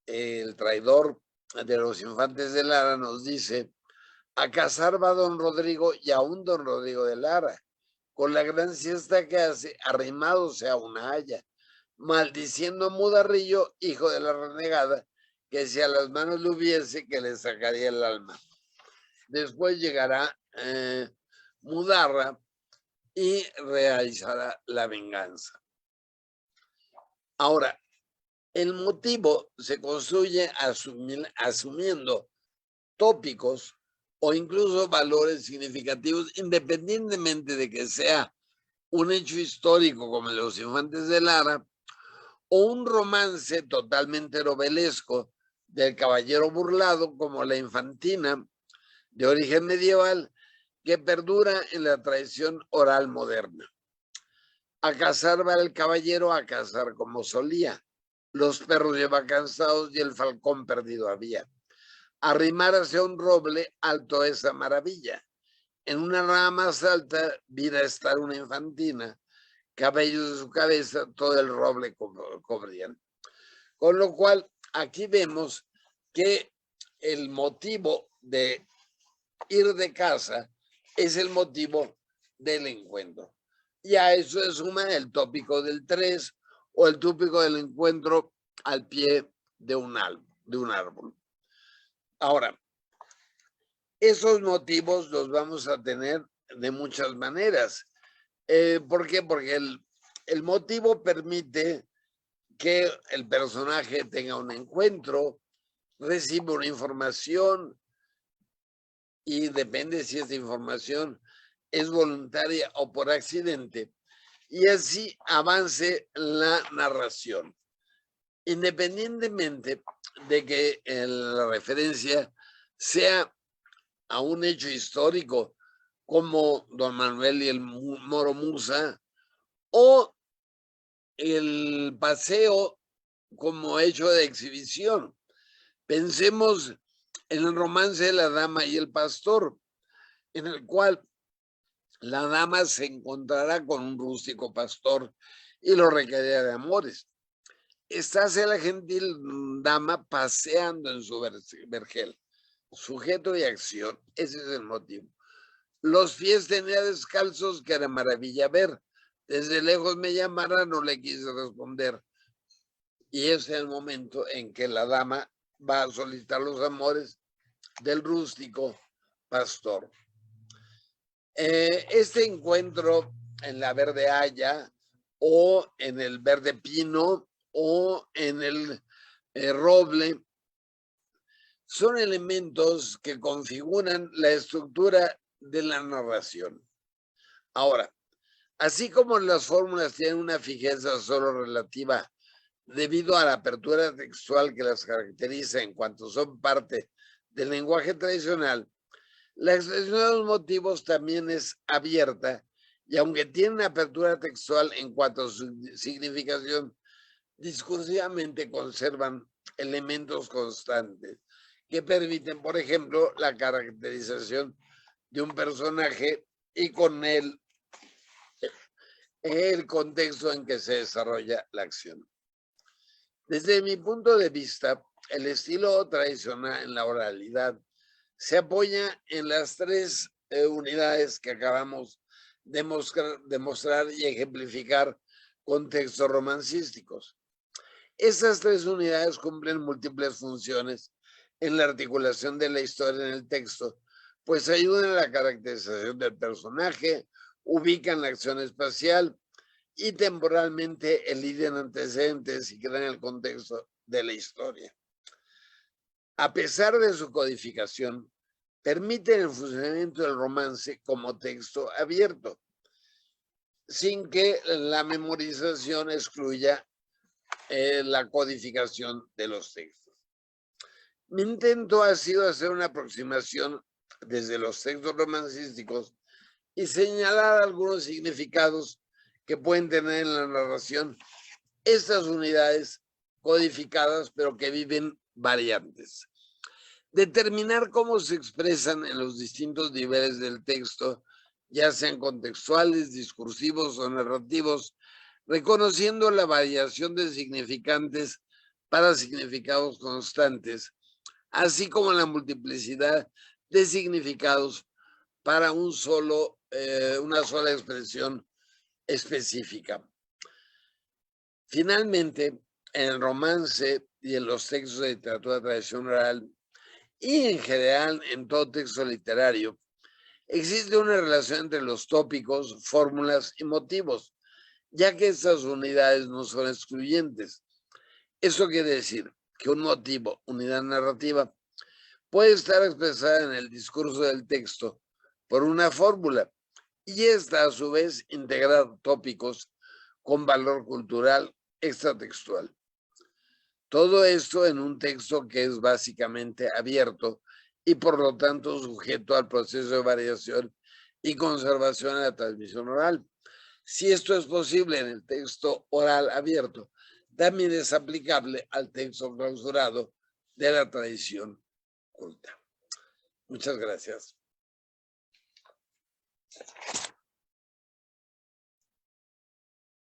el traidor de los infantes de Lara nos dice: a cazar va don Rodrigo y aún don Rodrigo de Lara, con la gran siesta que hace, arrimándose a una haya, maldiciendo a Mudarrillo, hijo de la renegada, que si a las manos le hubiese, que le sacaría el alma. Después llegará Mudarra y realizará la venganza. Ahora, el motivo se construye asumiendo tópicos o incluso valores significativos, independientemente de que sea un hecho histórico como Los Infantes de Lara o un romance totalmente novelesco del caballero burlado como La Infantina, de origen medieval, que perdura en la tradición oral moderna. A cazar va el caballero, a cazar como solía. Los perros lleva cansados y el falcón perdido había. Arrimar hacia un roble alto esa maravilla. En una rama más alta viera estar una infantina, cabellos de su cabeza todo el roble cubrían. Con lo cual, aquí vemos que el motivo de ir de casa es el motivo del encuentro. Y a eso se suma el tópico del 3 o el tópico del encuentro al pie de un árbol. Ahora, esos motivos los vamos a tener de muchas maneras. ¿Por qué? Porque el motivo permite que el personaje tenga un encuentro, reciba una información y depende si esta información es voluntaria o por accidente, y así avance la narración. Independientemente de que la referencia sea a un hecho histórico como Don Manuel y el Moro Musa, o el paseo como hecho de exhibición. Pensemos en el romance de la dama y el pastor, en el cual la dama se encontrará con un rústico pastor y lo requerirá de amores. Estáse la gentil dama paseando en su vergel. Sujeto y acción, ese es el motivo. Los pies tenía descalzos, que era maravilla ver. Desde lejos me llamara, no le quise responder. Y ese es el momento en que la dama va a solicitar los amores del rústico pastor. Este encuentro en la verde haya o en el verde pino o en el roble son elementos que configuran la estructura de la narración. Ahora, así como las fórmulas tienen una fijeza solo relativa debido a la apertura textual que las caracteriza en cuanto son parte del lenguaje tradicional, la expresión de los motivos también es abierta y aunque tiene una apertura textual en cuanto a su significación, discursivamente conservan elementos constantes que permiten, por ejemplo, la caracterización de un personaje y con él el contexto en que se desarrolla la acción. Desde mi punto de vista, el estilo tradicional en la oralidad se apoya en las tres unidades que acabamos de mostrar y ejemplificar con textos romancísticos. Estas tres unidades cumplen múltiples funciones en la articulación de la historia en el texto, pues ayudan a la caracterización del personaje, ubican la acción espacial y temporalmente eligen antecedentes y crean el contexto de la historia. A pesar de su codificación, permiten el funcionamiento del romance como texto abierto, sin que la memorización excluya la codificación de los textos. Mi intento ha sido hacer una aproximación desde los textos romancísticos y señalar algunos significados que pueden tener en la narración estas unidades codificadas, pero que viven variantes. Determinar cómo se expresan en los distintos niveles del texto, ya sean contextuales, discursivos o narrativos, reconociendo la variación de significantes para significados constantes, así como la multiplicidad de significados para una sola expresión específica. Finalmente, en el romance y en los textos de literatura tradicional y en general en todo texto literario, existe una relación entre los tópicos, fórmulas y motivos, ya que estas unidades no son excluyentes. Eso quiere decir que un motivo, unidad narrativa, puede estar expresada en el discurso del texto por una fórmula y esta a su vez integrar tópicos con valor cultural extratextual. Todo esto en un texto que es básicamente abierto y por lo tanto sujeto al proceso de variación y conservación de la transmisión oral. Si esto es posible en el texto oral abierto, también es aplicable al texto clausurado de la tradición culta. Muchas gracias.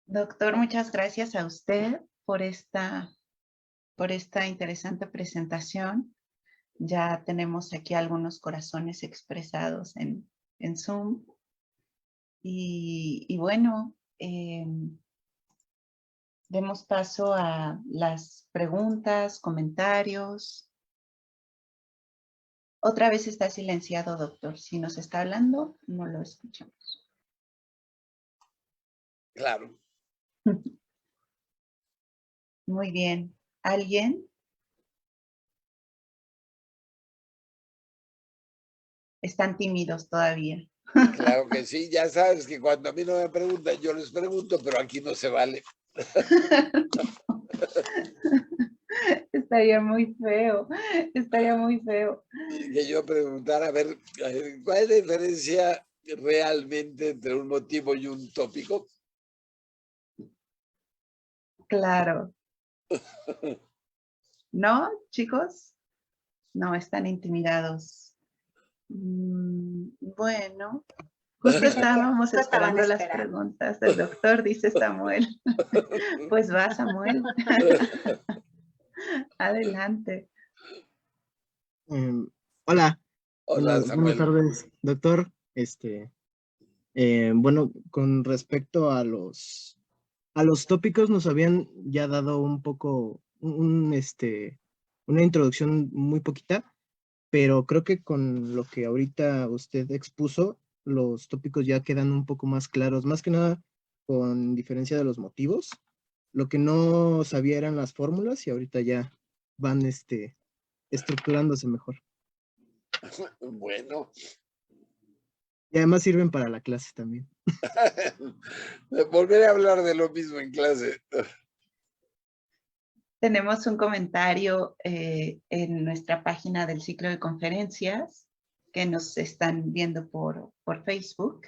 Doctor, muchas gracias a usted por esta interesante presentación. Ya tenemos aquí algunos corazones expresados en Zoom. Y bueno, demos paso a las preguntas, comentarios. Otra vez está silenciado, doctor. Si nos está hablando, no lo escuchamos. Claro. Muy bien. ¿Alguien? Están tímidos todavía. Claro que sí, ya sabes que cuando a mí no me preguntan, yo les pregunto, pero aquí no se vale. Estaría muy feo, estaría muy feo. Que yo preguntara, a ver, ¿cuál es la diferencia realmente entre un motivo y un tópico? Claro. ¿No, chicos? No, están intimidados. Bueno, justo estábamos esperando las preguntas del doctor, dice Samuel. Pues va, Samuel. Adelante. Hola. Hola, Samuel. Buenas tardes, doctor. Bueno, con respecto a los tópicos, nos habían ya dado un poco, una introducción muy poquita, pero creo que con lo que ahorita usted expuso, los tópicos ya quedan un poco más claros, más que nada con diferencia de los motivos. Lo que no sabía eran las fórmulas y ahorita ya van estructurándose mejor. Bueno. Y además sirven para la clase también. Volveré a hablar de lo mismo en clase. Tenemos un comentario en nuestra página del ciclo de conferencias que nos están viendo por Facebook.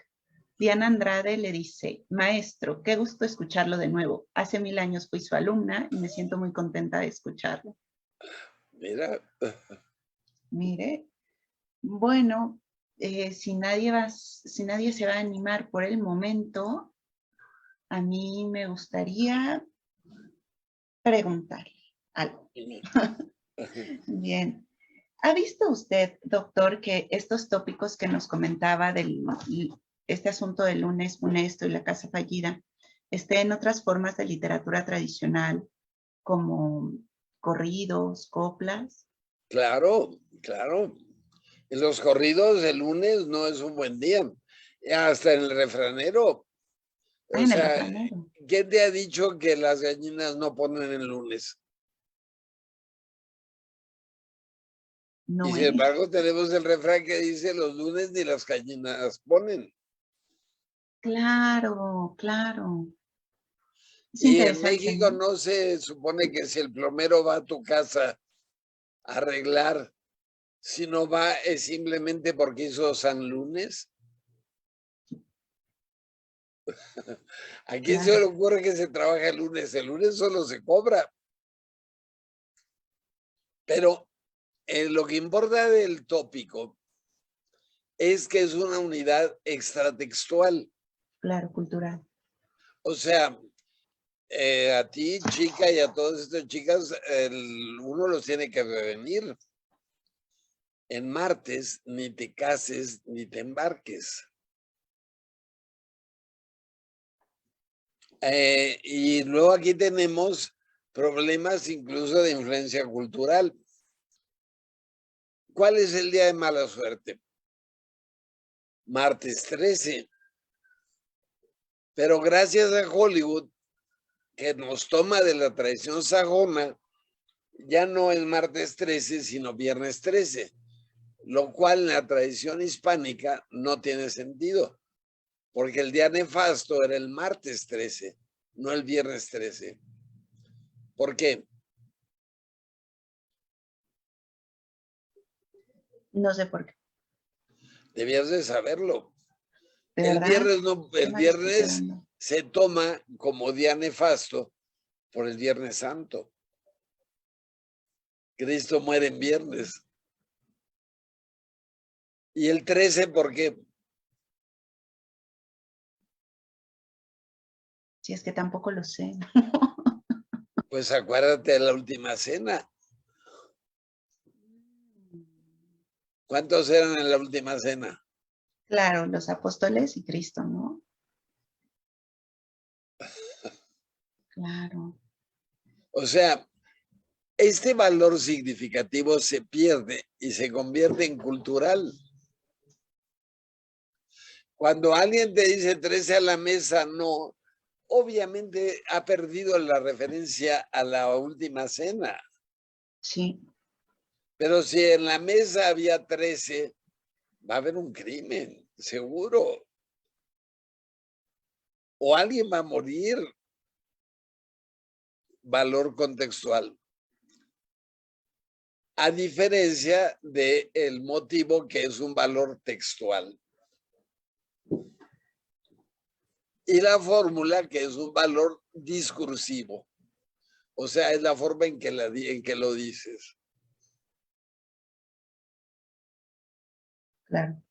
Diana Andrade le dice: maestro, qué gusto escucharlo de nuevo. Hace 1000 años fui su alumna y me siento muy contenta de escucharlo. Mira. Mire, bueno, si nadie se va a animar por el momento, a mí me gustaría preguntarle algo. Bien. ¿Ha visto usted, doctor, que estos tópicos que nos comentaba del este asunto del lunes funesto y la casa fallida esté en otras formas de literatura tradicional como corridos, coplas? Claro, claro. En los corridos el lunes no es un buen día. Hasta en el refranero. O sea, ¿quién te ha dicho que las gallinas no ponen el lunes? No, y sin embargo tenemos el refrán que dice: los lunes ni las gallinas ponen. Claro, claro. Es Y en interesante, México ¿no? no se supone que si el plomero va a tu casa a arreglar, si no va es simplemente porque hizo San Lunes. ¿A quién se le Claro, ocurre que se trabaja el lunes? El lunes solo se cobra. Pero lo que importa del tópico es que es una unidad extratextual. claro, cultural. O sea, a ti, chica, y a todas estas chicas, uno los tiene que prevenir. En martes, ni te cases, ni te embarques. Y luego aquí tenemos problemas incluso de influencia cultural. ¿Cuál es el día de mala suerte? Martes 13. Pero gracias a Hollywood, que nos toma de la tradición sajona, ya no es martes 13, sino viernes 13, lo cual en la tradición hispánica no tiene sentido, porque el día nefasto era el martes 13, no el viernes 13. ¿Por qué? No sé por qué. Debías de saberlo. ¿De El verdad? viernes, no, Qué el mal estoy viernes quedando. se toma como día nefasto por el Viernes Santo. Cristo muere en viernes. ¿Y el 13 por qué? Si es que tampoco lo sé. Pues acuérdate de la última cena. ¿Cuántos eran en la última cena? Claro, los apóstoles y Cristo, ¿no? Claro. O sea, este valor significativo se pierde y se convierte en cultural. Cuando alguien te dice 13 a la mesa, no, obviamente ha perdido la referencia a la última cena. Sí, Pero si en la mesa había 13, va a haber un crimen, seguro. O alguien va a morir. Valor contextual. A diferencia del motivo que es un valor textual. Y la fórmula que es un valor discursivo. O sea, es la forma en que lo dices. claro.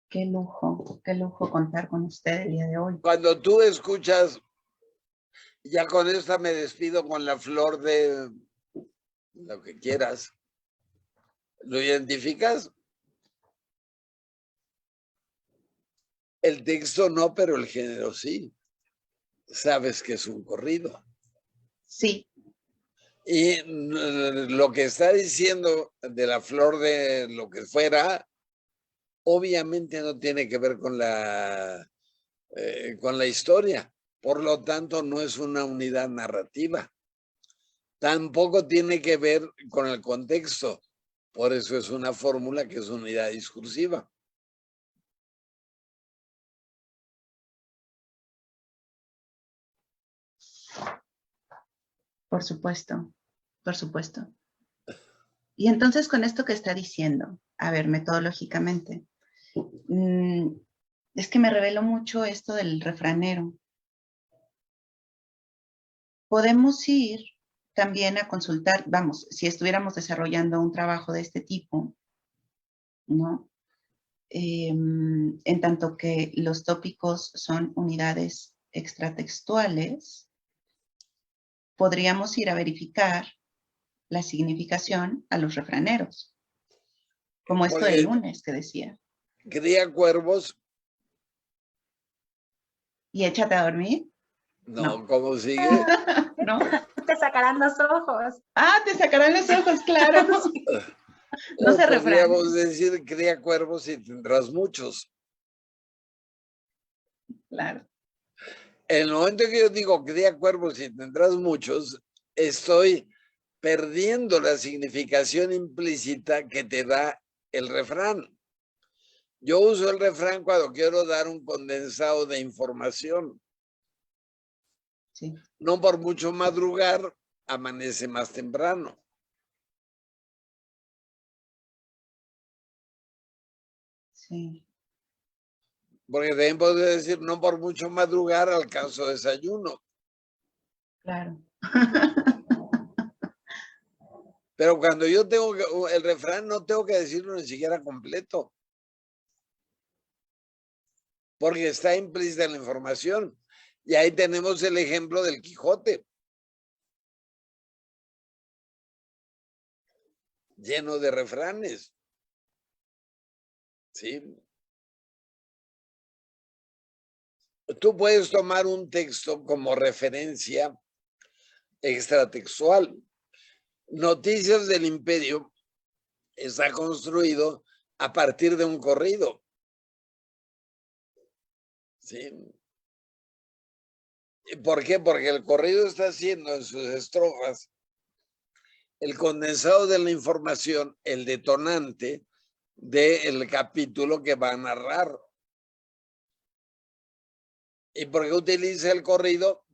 Qué lujo contar con usted el día de hoy. Cuando tú escuchas, ya con esta me despido con la flor de lo que quieras. ¿Lo identificas? El texto no, pero el género sí. Sabes que es un corrido. Sí, Y lo que está diciendo de la flor de lo que fuera, obviamente no tiene que ver con la historia. Por lo tanto, no es una unidad narrativa. Tampoco tiene que ver con el contexto. Por eso es una fórmula que es unidad discursiva. por supuesto, por supuesto. Y entonces con esto que está diciendo, a ver, metodológicamente, es que me reveló mucho esto del refranero. Podemos ir también a consultar, vamos, si estuviéramos desarrollando un trabajo de este tipo, ¿no? En tanto que los tópicos son unidades extratextuales, podríamos ir a verificar la significación a los refraneros, como esto del Porque lunes que decía. cría cuervos. ¿Y échate a dormir? No, ¿cómo sigue? ¿No? Te sacarán los ojos. Ah, te sacarán los ojos, claro. No O se refrán. podríamos decir, cría cuervos y tendrás muchos. Claro. En el momento que yo digo cría cuervos y tendrás muchos, estoy perdiendo la significación implícita que te da el refrán. Yo uso el refrán cuando quiero dar un condensado de información. Sí, No por mucho madrugar, amanece más temprano. sí, Porque también podría decir, no por mucho madrugar, alcanzo desayuno. claro. Pero cuando yo tengo el refrán, no tengo que decirlo ni siquiera completo. Porque está implícita en la información. Y ahí tenemos el ejemplo del Quijote. Lleno de refranes. ¿Sí? Tú puedes tomar un texto como referencia extratextual. Noticias del Imperio está construido a partir de un corrido. ¿Sí? ¿Por qué? Porque el corrido está haciendo en sus estrofas el condensado de la información, el detonante del capítulo que va a narrar. ¿Y por qué utiliza el corrido?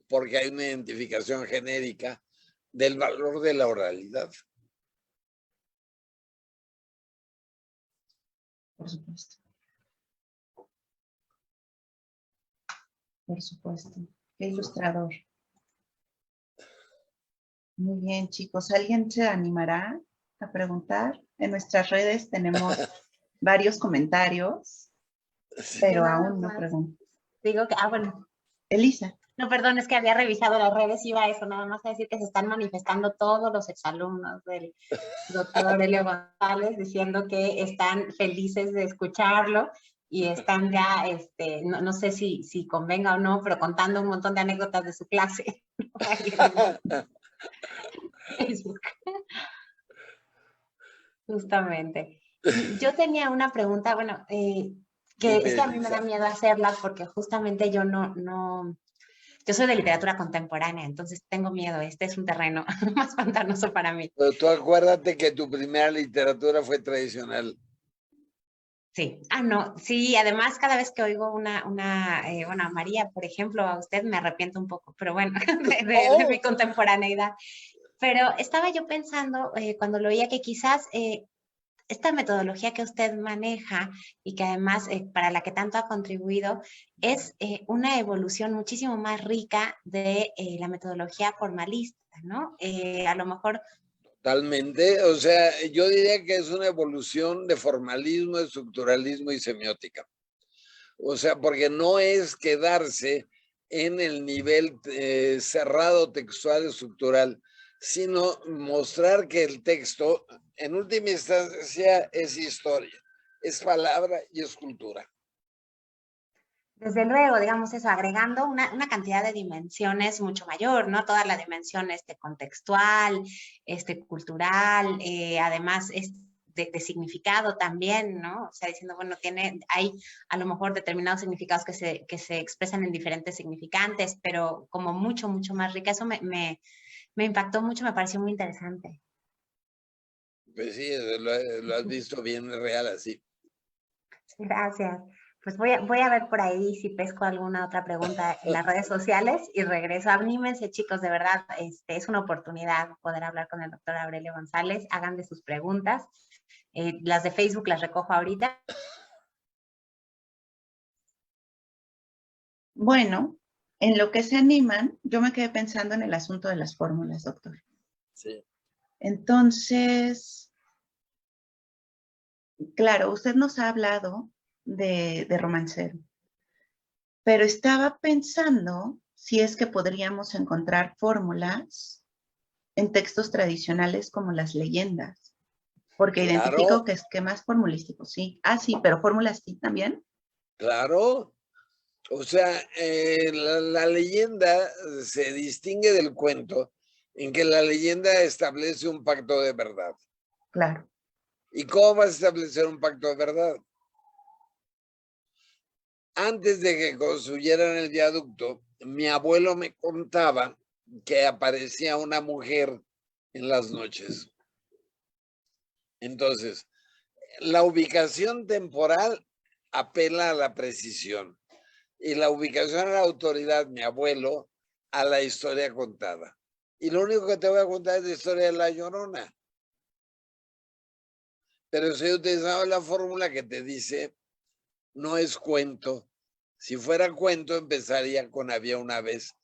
Porque hay una identificación genérica del valor de la oralidad. Por supuesto. Por supuesto. Qué ilustrador. Muy bien, chicos. ¿Alguien se animará a preguntar? En nuestras redes tenemos varios comentarios, pero Nada aún no más pregunto. digo que, bueno, Elisa. no, perdón, es que había revisado las redes, iba a eso, nada más a decir que se están manifestando todos los exalumnos del doctor Aurelio González diciendo que están felices de escucharlo y están ya, no sé si convenga o no, pero contando un montón de anécdotas de su clase. Facebook. Justamente. Yo tenía una pregunta, bueno, que es que a mí me da miedo hacerla porque justamente yo yo soy de literatura contemporánea, entonces tengo miedo, este es un terreno más pantanoso para mí. Pero tú acuérdate que tu primera literatura fue tradicional. Sí, no, sí, además cada vez que oigo bueno, a María, por ejemplo, a usted me arrepiento un poco, pero bueno, de mi contemporaneidad. Pero estaba yo pensando cuando lo oía que quizás esta metodología que usted maneja y que además para la que tanto ha contribuido es una evolución muchísimo más rica de la metodología formalista, ¿no? A lo mejor... Totalmente, o sea, yo diría que es una evolución de formalismo, estructuralismo y semiótica. O sea, porque no es quedarse en el nivel cerrado textual estructural, sino mostrar que el texto, en última instancia, es historia, es palabra y es cultura. Desde luego, digamos eso, agregando una cantidad de dimensiones mucho mayor, ¿no? Toda la dimensión contextual, cultural, además de significado también, ¿no? O sea, diciendo, bueno, hay a lo mejor determinados significados que se expresan en diferentes significantes, pero como mucho, mucho más rica. Eso me impactó mucho, me pareció muy interesante. Pues sí, lo has visto bien real así. Gracias. Pues voy a ver por ahí si pesco alguna otra pregunta en las redes sociales y regreso. Anímense, chicos, de verdad, es una oportunidad poder hablar con el doctor Aurelio González. Hagan de sus preguntas. Las de Facebook las recojo ahorita. Bueno, en lo que se animan, yo me quedé pensando en el asunto de las fórmulas, doctor. Sí. Entonces, claro, usted nos ha hablado de romancero, pero estaba pensando si es que podríamos encontrar fórmulas en textos tradicionales como las leyendas, porque Claro, identifico que esquemas formulísticos, sí. Ah, sí, pero fórmulas sí también. claro. O sea, la leyenda se distingue del cuento en que la leyenda establece un pacto de verdad. Claro. ¿Y cómo vas a establecer un pacto de verdad? Antes de que construyeran el viaducto, mi abuelo me contaba que aparecía una mujer en las noches. Entonces, la ubicación temporal apela a la precisión y la ubicación a la autoridad, mi abuelo, a la historia contada. Y lo único que te voy a contar es la historia de La Llorona. Pero si he utilizado la fórmula que te dice, no es cuento. Si fuera cuento, empezaría con había una vez,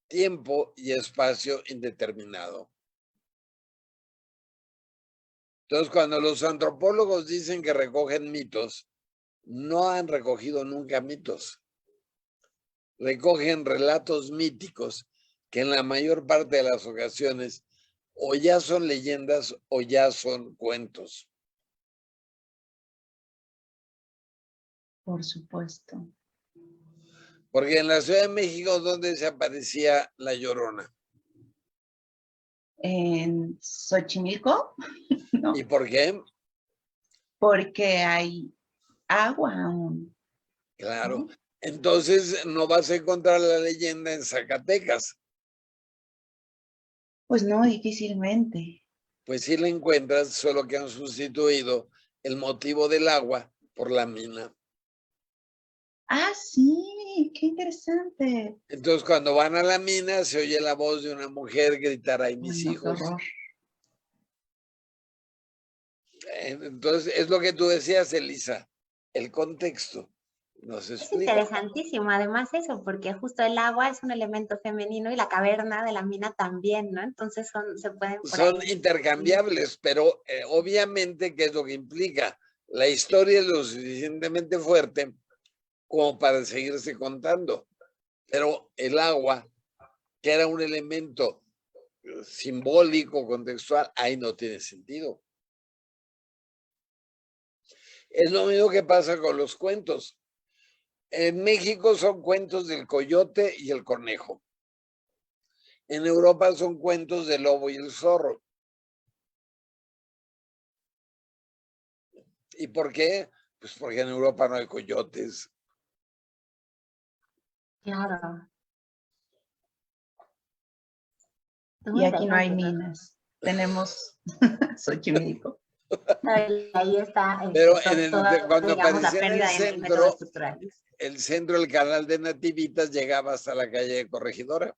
tiempo y espacio indeterminado. Entonces, cuando los antropólogos dicen que recogen mitos, no han recogido nunca mitos. Recogen relatos míticos que en la mayor parte de las ocasiones o ya son leyendas o ya son cuentos. Por supuesto. Porque en la Ciudad de México, ¿dónde se aparecía La Llorona? En Xochimilco, no, ¿Y por qué? porque hay agua aún. Claro. ¿No? Entonces no vas a encontrar la leyenda en Zacatecas. Pues no, difícilmente. Pues sí la encuentras, solo que han sustituido el motivo del agua por la mina. Ah, sí, qué interesante. Entonces cuando van a la mina se oye la voz de una mujer gritar, ¡ay, mis Ay, no, qué hijos! horror. Entonces es lo que tú decías, Elisa, el contexto nos Es explica. interesantísimo, además eso, porque justo el agua es un elemento femenino y la caverna de la mina también, ¿no? Entonces se pueden por Son ahí. intercambiables, pero obviamente, ¿qué es lo que implica? La historia es lo suficientemente fuerte como para seguirse contando, pero el agua, que era un elemento simbólico, contextual, ahí no tiene sentido. Es lo mismo que pasa con los cuentos. En México son cuentos del coyote y el conejo. En Europa son cuentos del lobo y el zorro. ¿Y por qué? Pues porque en Europa no hay coyotes. Claro. Es Y muy aquí no hay interesante, ¿no? minas. Tenemos Xochimilco. Ahí está Pero cuando digamos, la aparecía en el pérdida de métodos centro, estructurales. el centro del canal de Nativitas llegaba hasta la calle de Corregidora.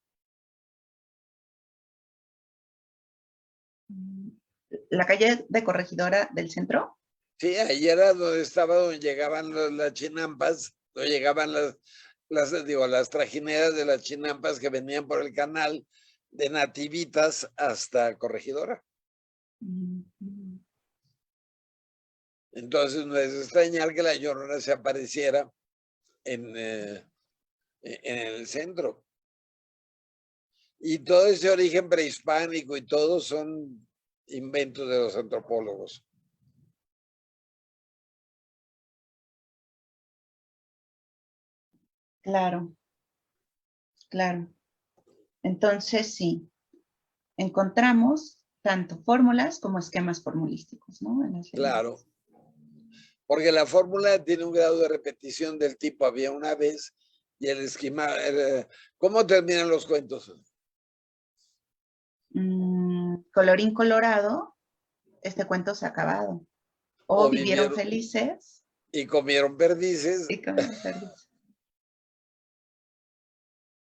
La calle de Corregidora del centro. Sí, ahí era donde llegaban las chinampas, donde llegaban las trajineras de las chinampas que venían por el canal de Nativitas hasta Corregidora. Entonces no es extrañar que la Llorona se apareciera en el centro. Y todo ese origen prehispánico y todo son inventos de los antropólogos. Claro, claro. Entonces, sí, encontramos tanto fórmulas como esquemas formulísticos, ¿no? En las leyendas. Claro. Porque la fórmula tiene un grado de repetición del tipo había una vez y el esquema. ¿Cómo terminan los cuentos? Colorín colorado, este cuento se ha acabado. O vivieron felices. Y comieron perdices. Y comieron perdices.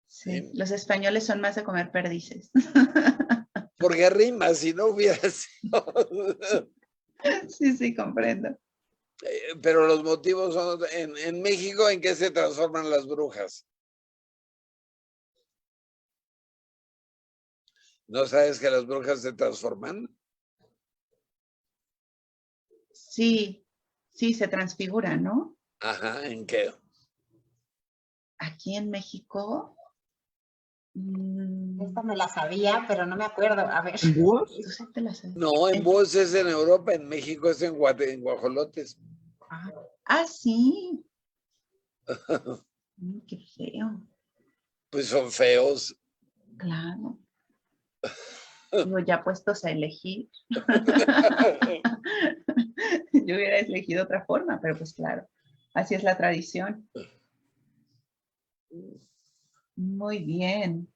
Sí, los españoles son más de comer perdices. Porque rima, si no hubiera sido. Sí, sí, comprendo. Pero los motivos son, en México, ¿en qué se transforman las brujas? ¿No sabes que las brujas se transforman? Sí, sí, se transfiguran, ¿no? Ajá, ¿en qué? Aquí en México. Esta me la sabía, pero no me acuerdo. A ver. ¿Búhos? ¿Tú sí te la sabes? No, en búhos es en Europa, en México es en guajolotes. Ah, sí. Qué feo. Pues son feos. Claro. Digo, ya puestos a elegir. Yo hubiera elegido otra forma, pero pues claro, así es la tradición. Muy bien.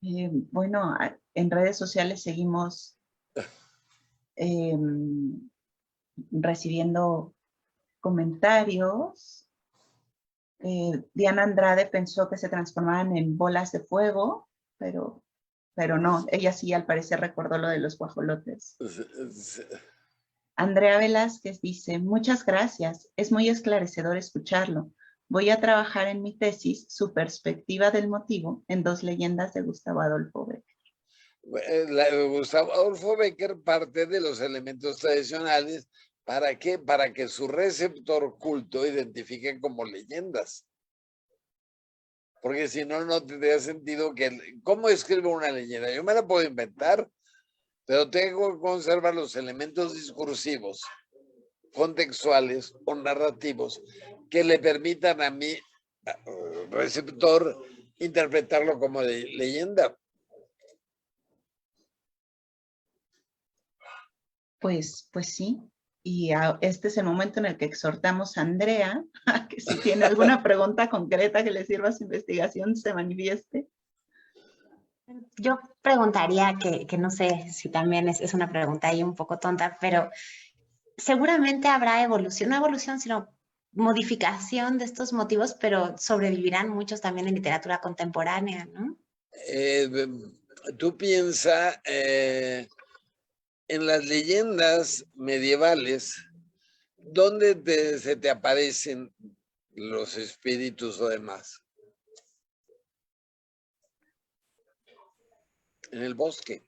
Bueno, en redes sociales seguimos recibiendo comentarios. Diana Andrade pensó que se transformaban en bolas de fuego, pero no, ella sí al parecer recordó lo de los guajolotes. Andrea Velázquez dice, muchas gracias, es muy esclarecedor escucharlo. Voy a trabajar en mi tesis, su perspectiva del motivo, en 2 leyendas de Gustavo Adolfo Bécquer. Gustavo Adolfo Bécquer parte de los elementos tradicionales. ¿Para qué? Para que su receptor culto identifique como leyendas. Porque si no, no tendría sentido que... ¿Cómo escribo una leyenda? Yo me la puedo inventar, pero tengo que conservar los elementos discursivos, contextuales o narrativos que le permitan a mi receptor interpretarlo como leyenda. Pues sí. Y este es el momento en el que exhortamos a Andrea a que si tiene alguna pregunta concreta que le sirva a su investigación, se manifieste. Yo preguntaría que no sé si también es una pregunta ahí un poco tonta, pero seguramente habrá evolución, no evolución, sino modificación de estos motivos, pero sobrevivirán muchos también en literatura contemporánea, ¿no? Tú piensas en las leyendas medievales, ¿dónde se te aparecen los espíritus o demás? En el bosque.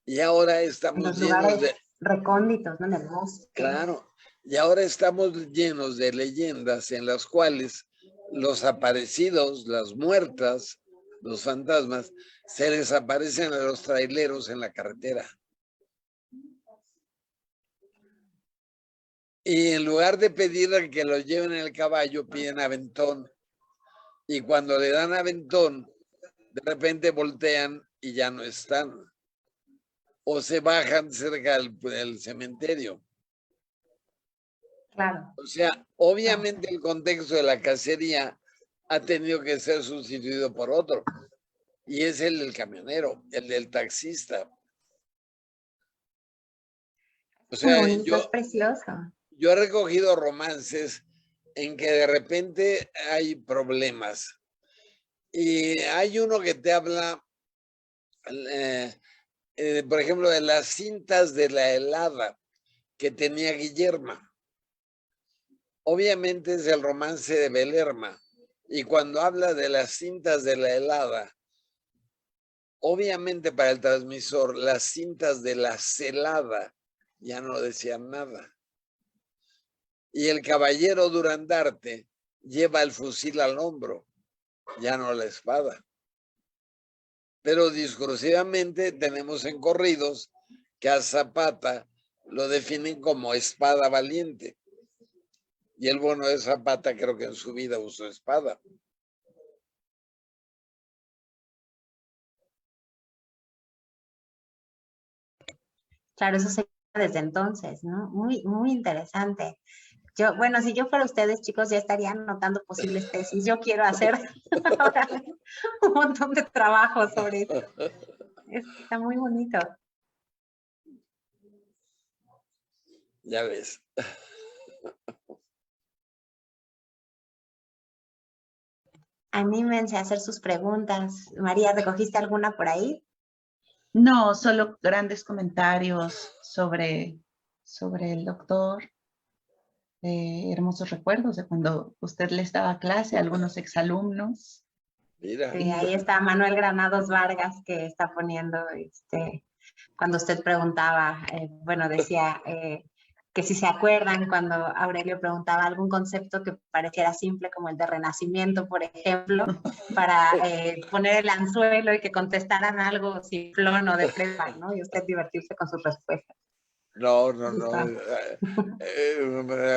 Y ahora estamos llenos de... recónditos, ¿no? En el bosque. Claro. Y ahora estamos llenos de leyendas en las cuales los aparecidos, las muertas, los fantasmas, se les aparecen a los traileros en la carretera. Y en lugar de pedir a que los lleven en el caballo, piden aventón. Y cuando le dan aventón, de repente voltean y ya no están. O se bajan cerca del cementerio. Claro. O sea, obviamente el contexto de la cacería ha tenido que ser sustituido por otro. Y es el del camionero, el del taxista. O sea, bonito, es precioso. Yo he recogido romances en que de repente hay problemas. Y hay uno que te habla, por ejemplo, de las cintas de la helada que tenía Guillermo. Obviamente es el romance de Belerma. Y cuando habla de las cintas de la helada, obviamente para el transmisor, las cintas de la celada ya no decían nada. Y el caballero Durandarte lleva el fusil al hombro, ya no la espada. Pero discursivamente tenemos en corridos que a Zapata lo definen como espada valiente. Y el bueno de Zapata creo que en su vida usó espada. Claro, eso se desde entonces, ¿no? Muy, muy interesante. Yo, bueno, si yo fuera ustedes, chicos, ya estarían anotando posibles tesis. Yo quiero hacer ahora un montón de trabajo sobre esto. Está muy bonito. Ya ves. Anímense a hacer sus preguntas. María, ¿recogiste alguna por ahí? No, solo grandes comentarios sobre el doctor. Hermosos recuerdos de cuando usted les daba clase a algunos exalumnos. Mira. Sí, ahí está Manuel Granados Vargas que está poniendo, cuando usted preguntaba, bueno, decía que si se acuerdan cuando Aurelio preguntaba algún concepto que pareciera simple como el de renacimiento, por ejemplo, para poner el anzuelo y que contestaran algo simplón o de prepa, ¿no? Y usted divertirse con sus respuestas. No.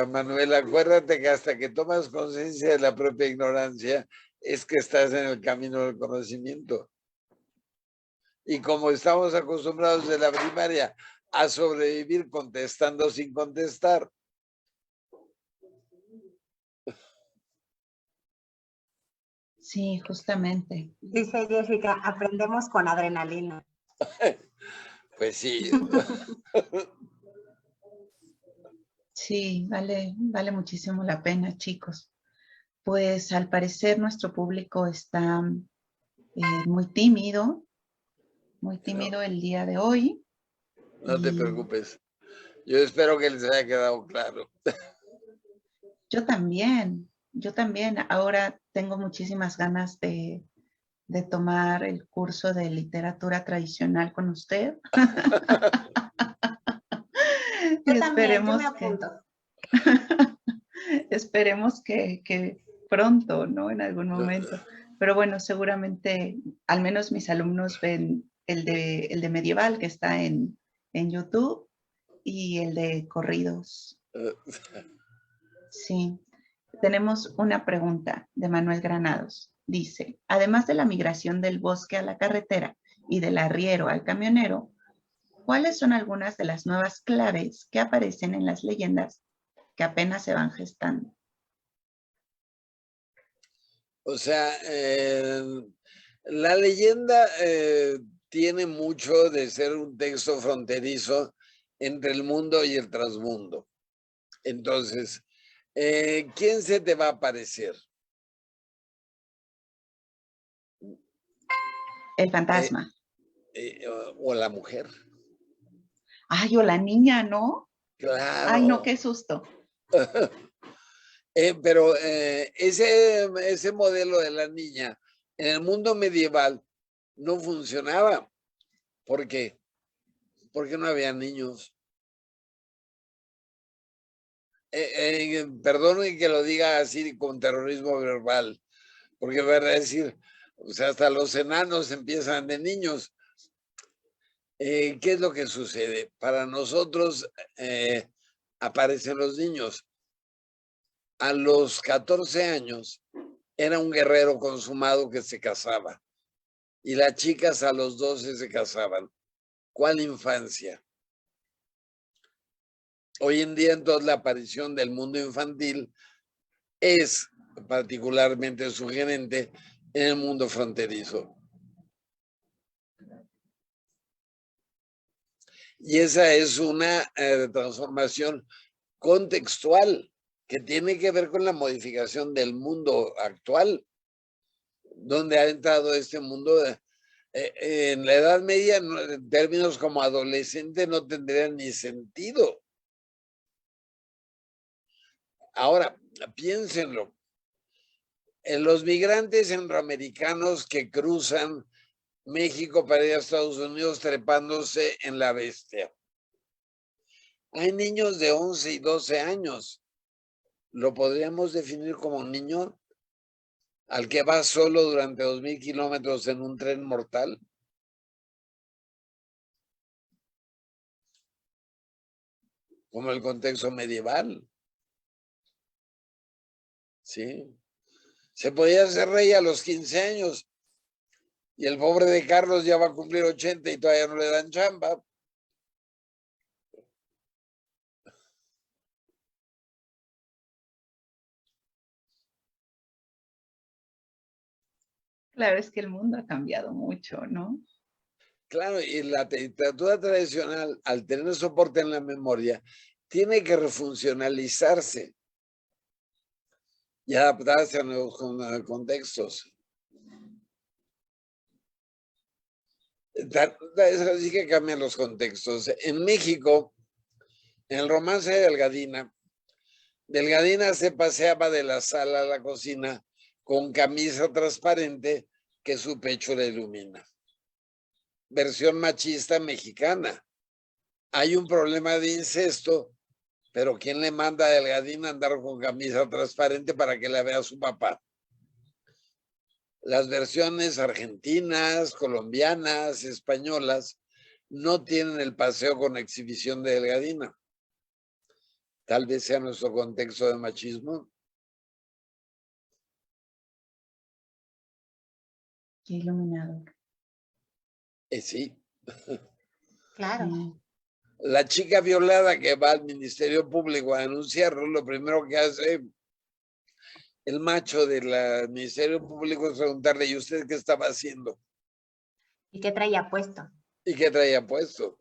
Manuel, acuérdate que hasta que tomas conciencia de la propia ignorancia es que estás en el camino del conocimiento. Y como estamos acostumbrados de la primaria a sobrevivir contestando sin contestar. Sí, justamente. Dice Jessica, aprendemos con adrenalina. Pues sí. Sí, vale muchísimo la pena, chicos. Pues al parecer nuestro público está muy tímido el día de hoy. No te preocupes. Yo espero que les haya quedado claro. Yo también. Ahora tengo muchísimas ganas de tomar el curso de literatura tradicional con usted. Yo Y también, yo me apunto. esperemos que pronto, ¿no? En algún momento. Pero bueno, seguramente, al menos mis alumnos ven el de medieval que está en YouTube y el de corridos. Sí. Tenemos una pregunta de Manuel Granados. Dice, además de la migración del bosque a la carretera y del arriero al camionero, ¿cuáles son algunas de las nuevas claves que aparecen en las leyendas que apenas se van gestando? O sea, la leyenda tiene mucho de ser un texto fronterizo entre el mundo y el transmundo. Entonces, ¿quién se te va a aparecer? El fantasma. O la mujer. Ay, o la niña, ¿no? Claro. Ay, no, qué susto. Pero ese modelo de la niña en el mundo medieval no funcionaba. ¿Por qué? Porque no había niños. Perdone que lo diga así con terrorismo verbal, porque va a decir, o sea, hasta los enanos empiezan de niños. ¿Qué es lo que sucede? Para nosotros aparecen los niños. A los 14 años era un guerrero consumado que se casaba y las chicas a los 12 se casaban. ¿Cuál infancia? Hoy en día, entonces, la aparición del mundo infantil es particularmente sugerente en el mundo fronterizo. Y esa es una transformación contextual que tiene que ver con la modificación del mundo actual, donde ha entrado este mundo. En la Edad Media, en términos como adolescente, no tendrían ni sentido. Ahora, piénsenlo. En los migrantes centroamericanos que cruzan México para ir a Estados Unidos trepándose en la bestia. Hay niños de 11 y 12 años. ¿Lo podríamos definir como un niño al que va solo durante 2000 kilómetros en un tren mortal? Como el contexto medieval. Sí. Se podía ser rey a los 15 años y el pobre de Carlos ya va a cumplir 80 y todavía no le dan chamba. Claro, es que el mundo ha cambiado mucho, ¿no? Claro, y la literatura tradicional, al tener soporte en la memoria, tiene que refuncionalizarse y adaptarse a nuevos contextos. Es así que cambian los contextos. En México, en el romance de Delgadina se paseaba de la sala a la cocina con camisa transparente que su pecho le ilumina. Versión machista mexicana. Hay un problema de incesto, pero ¿quién le manda a Delgadina a andar con camisa transparente para que la vea su papá? Las versiones argentinas, colombianas, españolas no tienen el paseo con exhibición de Delgadina. Tal vez sea nuestro contexto de machismo. Qué iluminador. Sí. Claro. Sí. La chica violada que va al Ministerio Público a denunciarlo, lo primero que hace el macho del Ministerio Público es preguntarle, ¿y usted qué estaba haciendo? ¿Y qué traía puesto? ¿Y qué traía puesto?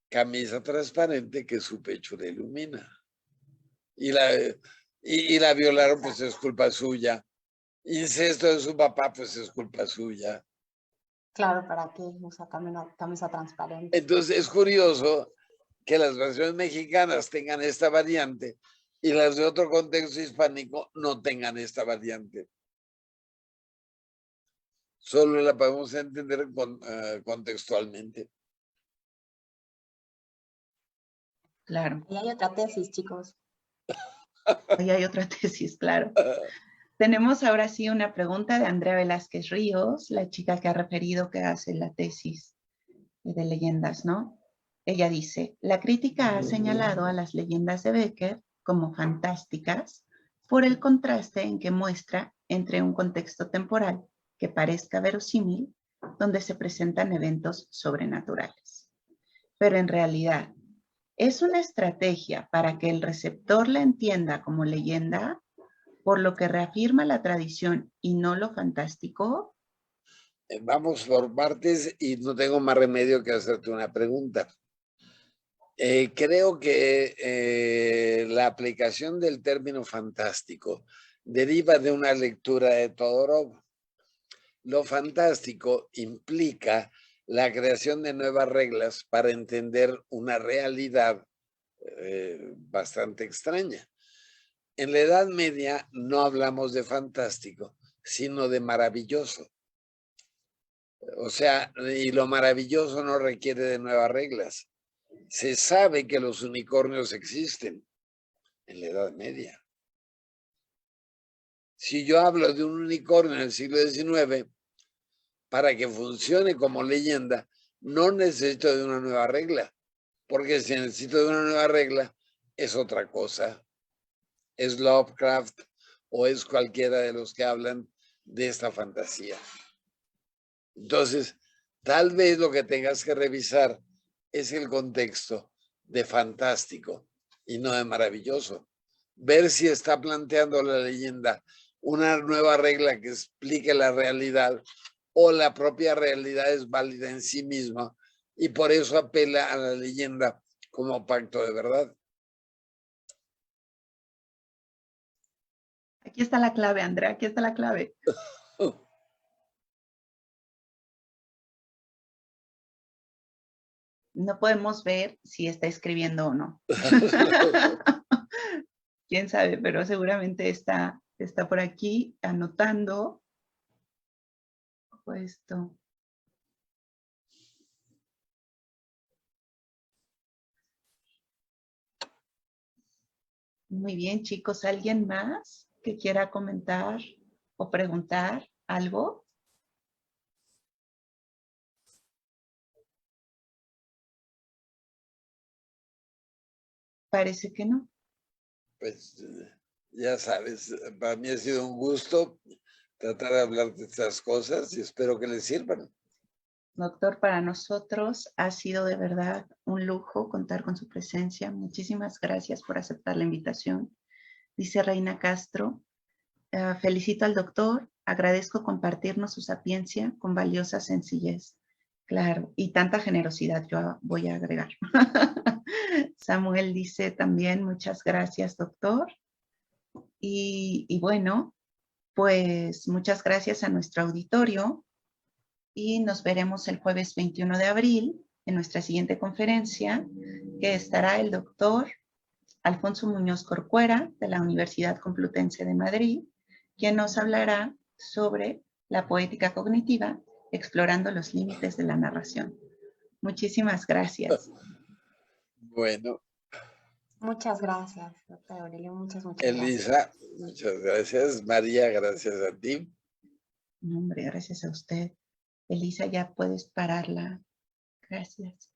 Camisa transparente que su pecho le ilumina. Y Y la violaron, pues es culpa suya. Incesto de su papá, pues es culpa suya. Claro, ¿para qué usa camisa transparente? Entonces es curioso que las versiones mexicanas tengan esta variante y las de otro contexto hispánico no tengan esta variante. Solo la podemos entender contextualmente. Claro. Y hay otra tesis, chicos. Ahí hay otra tesis, claro. Tenemos ahora sí una pregunta de Andrea Velázquez Ríos, la chica que ha referido que hace la tesis de leyendas, ¿no? Ella dice, la crítica ha señalado a las leyendas de Becker como fantásticas por el contraste en que muestra entre un contexto temporal que parezca verosímil, donde se presentan eventos sobrenaturales. Pero en realidad, ¿es una estrategia para que el receptor la entienda como leyenda, por lo que reafirma la tradición y no lo fantástico? Vamos por partes y no tengo más remedio que hacerte una pregunta. Creo que la aplicación del término fantástico deriva de una lectura de Todorov. Lo fantástico implica la creación de nuevas reglas para entender una realidad bastante extraña. En la Edad Media no hablamos de fantástico, sino de maravilloso. O sea, y lo maravilloso no requiere de nuevas reglas. Se sabe que los unicornios existen en la Edad Media. Si yo hablo de un unicornio en el siglo XIX, para que funcione como leyenda, no necesito de una nueva regla, porque si necesito de una nueva regla, es otra cosa. Es Lovecraft o es cualquiera de los que hablan de esta fantasía. Entonces, tal vez lo que tengas que revisar es el contexto de fantástico y no de maravilloso. Ver si está planteando la leyenda una nueva regla que explique la realidad o la propia realidad es válida en sí misma y por eso apela a la leyenda como pacto de verdad. Aquí está la clave, Andrea, aquí está la clave. No podemos ver si está escribiendo o no. Quién sabe, pero seguramente está por aquí anotando esto. Muy bien, chicos. ¿Alguien más que quiera comentar o preguntar algo? Parece que no. Pues ya sabes, para mí ha sido un gusto tratar de hablar de estas cosas y espero que les sirvan. Doctor, para nosotros ha sido de verdad un lujo contar con su presencia. Muchísimas gracias por aceptar la invitación. Dice Reina Castro, felicito al doctor, agradezco compartirnos su sapiencia con valiosa sencillez. Claro, y tanta generosidad yo voy a agregar. Samuel dice también, muchas gracias, doctor. Y bueno, pues muchas gracias a nuestro auditorio y nos veremos el jueves 21 de abril en nuestra siguiente conferencia, que estará el doctor Alfonso Muñoz Corcuera, de la Universidad Complutense de Madrid, quien nos hablará sobre la poética cognitiva, explorando los límites de la narración. Muchísimas gracias. Bueno. Muchas gracias, doctor Aurelio. Muchas Elisa, muchas gracias. María, gracias a ti. No, hombre, gracias a usted. Elisa, ya puedes pararla. Gracias.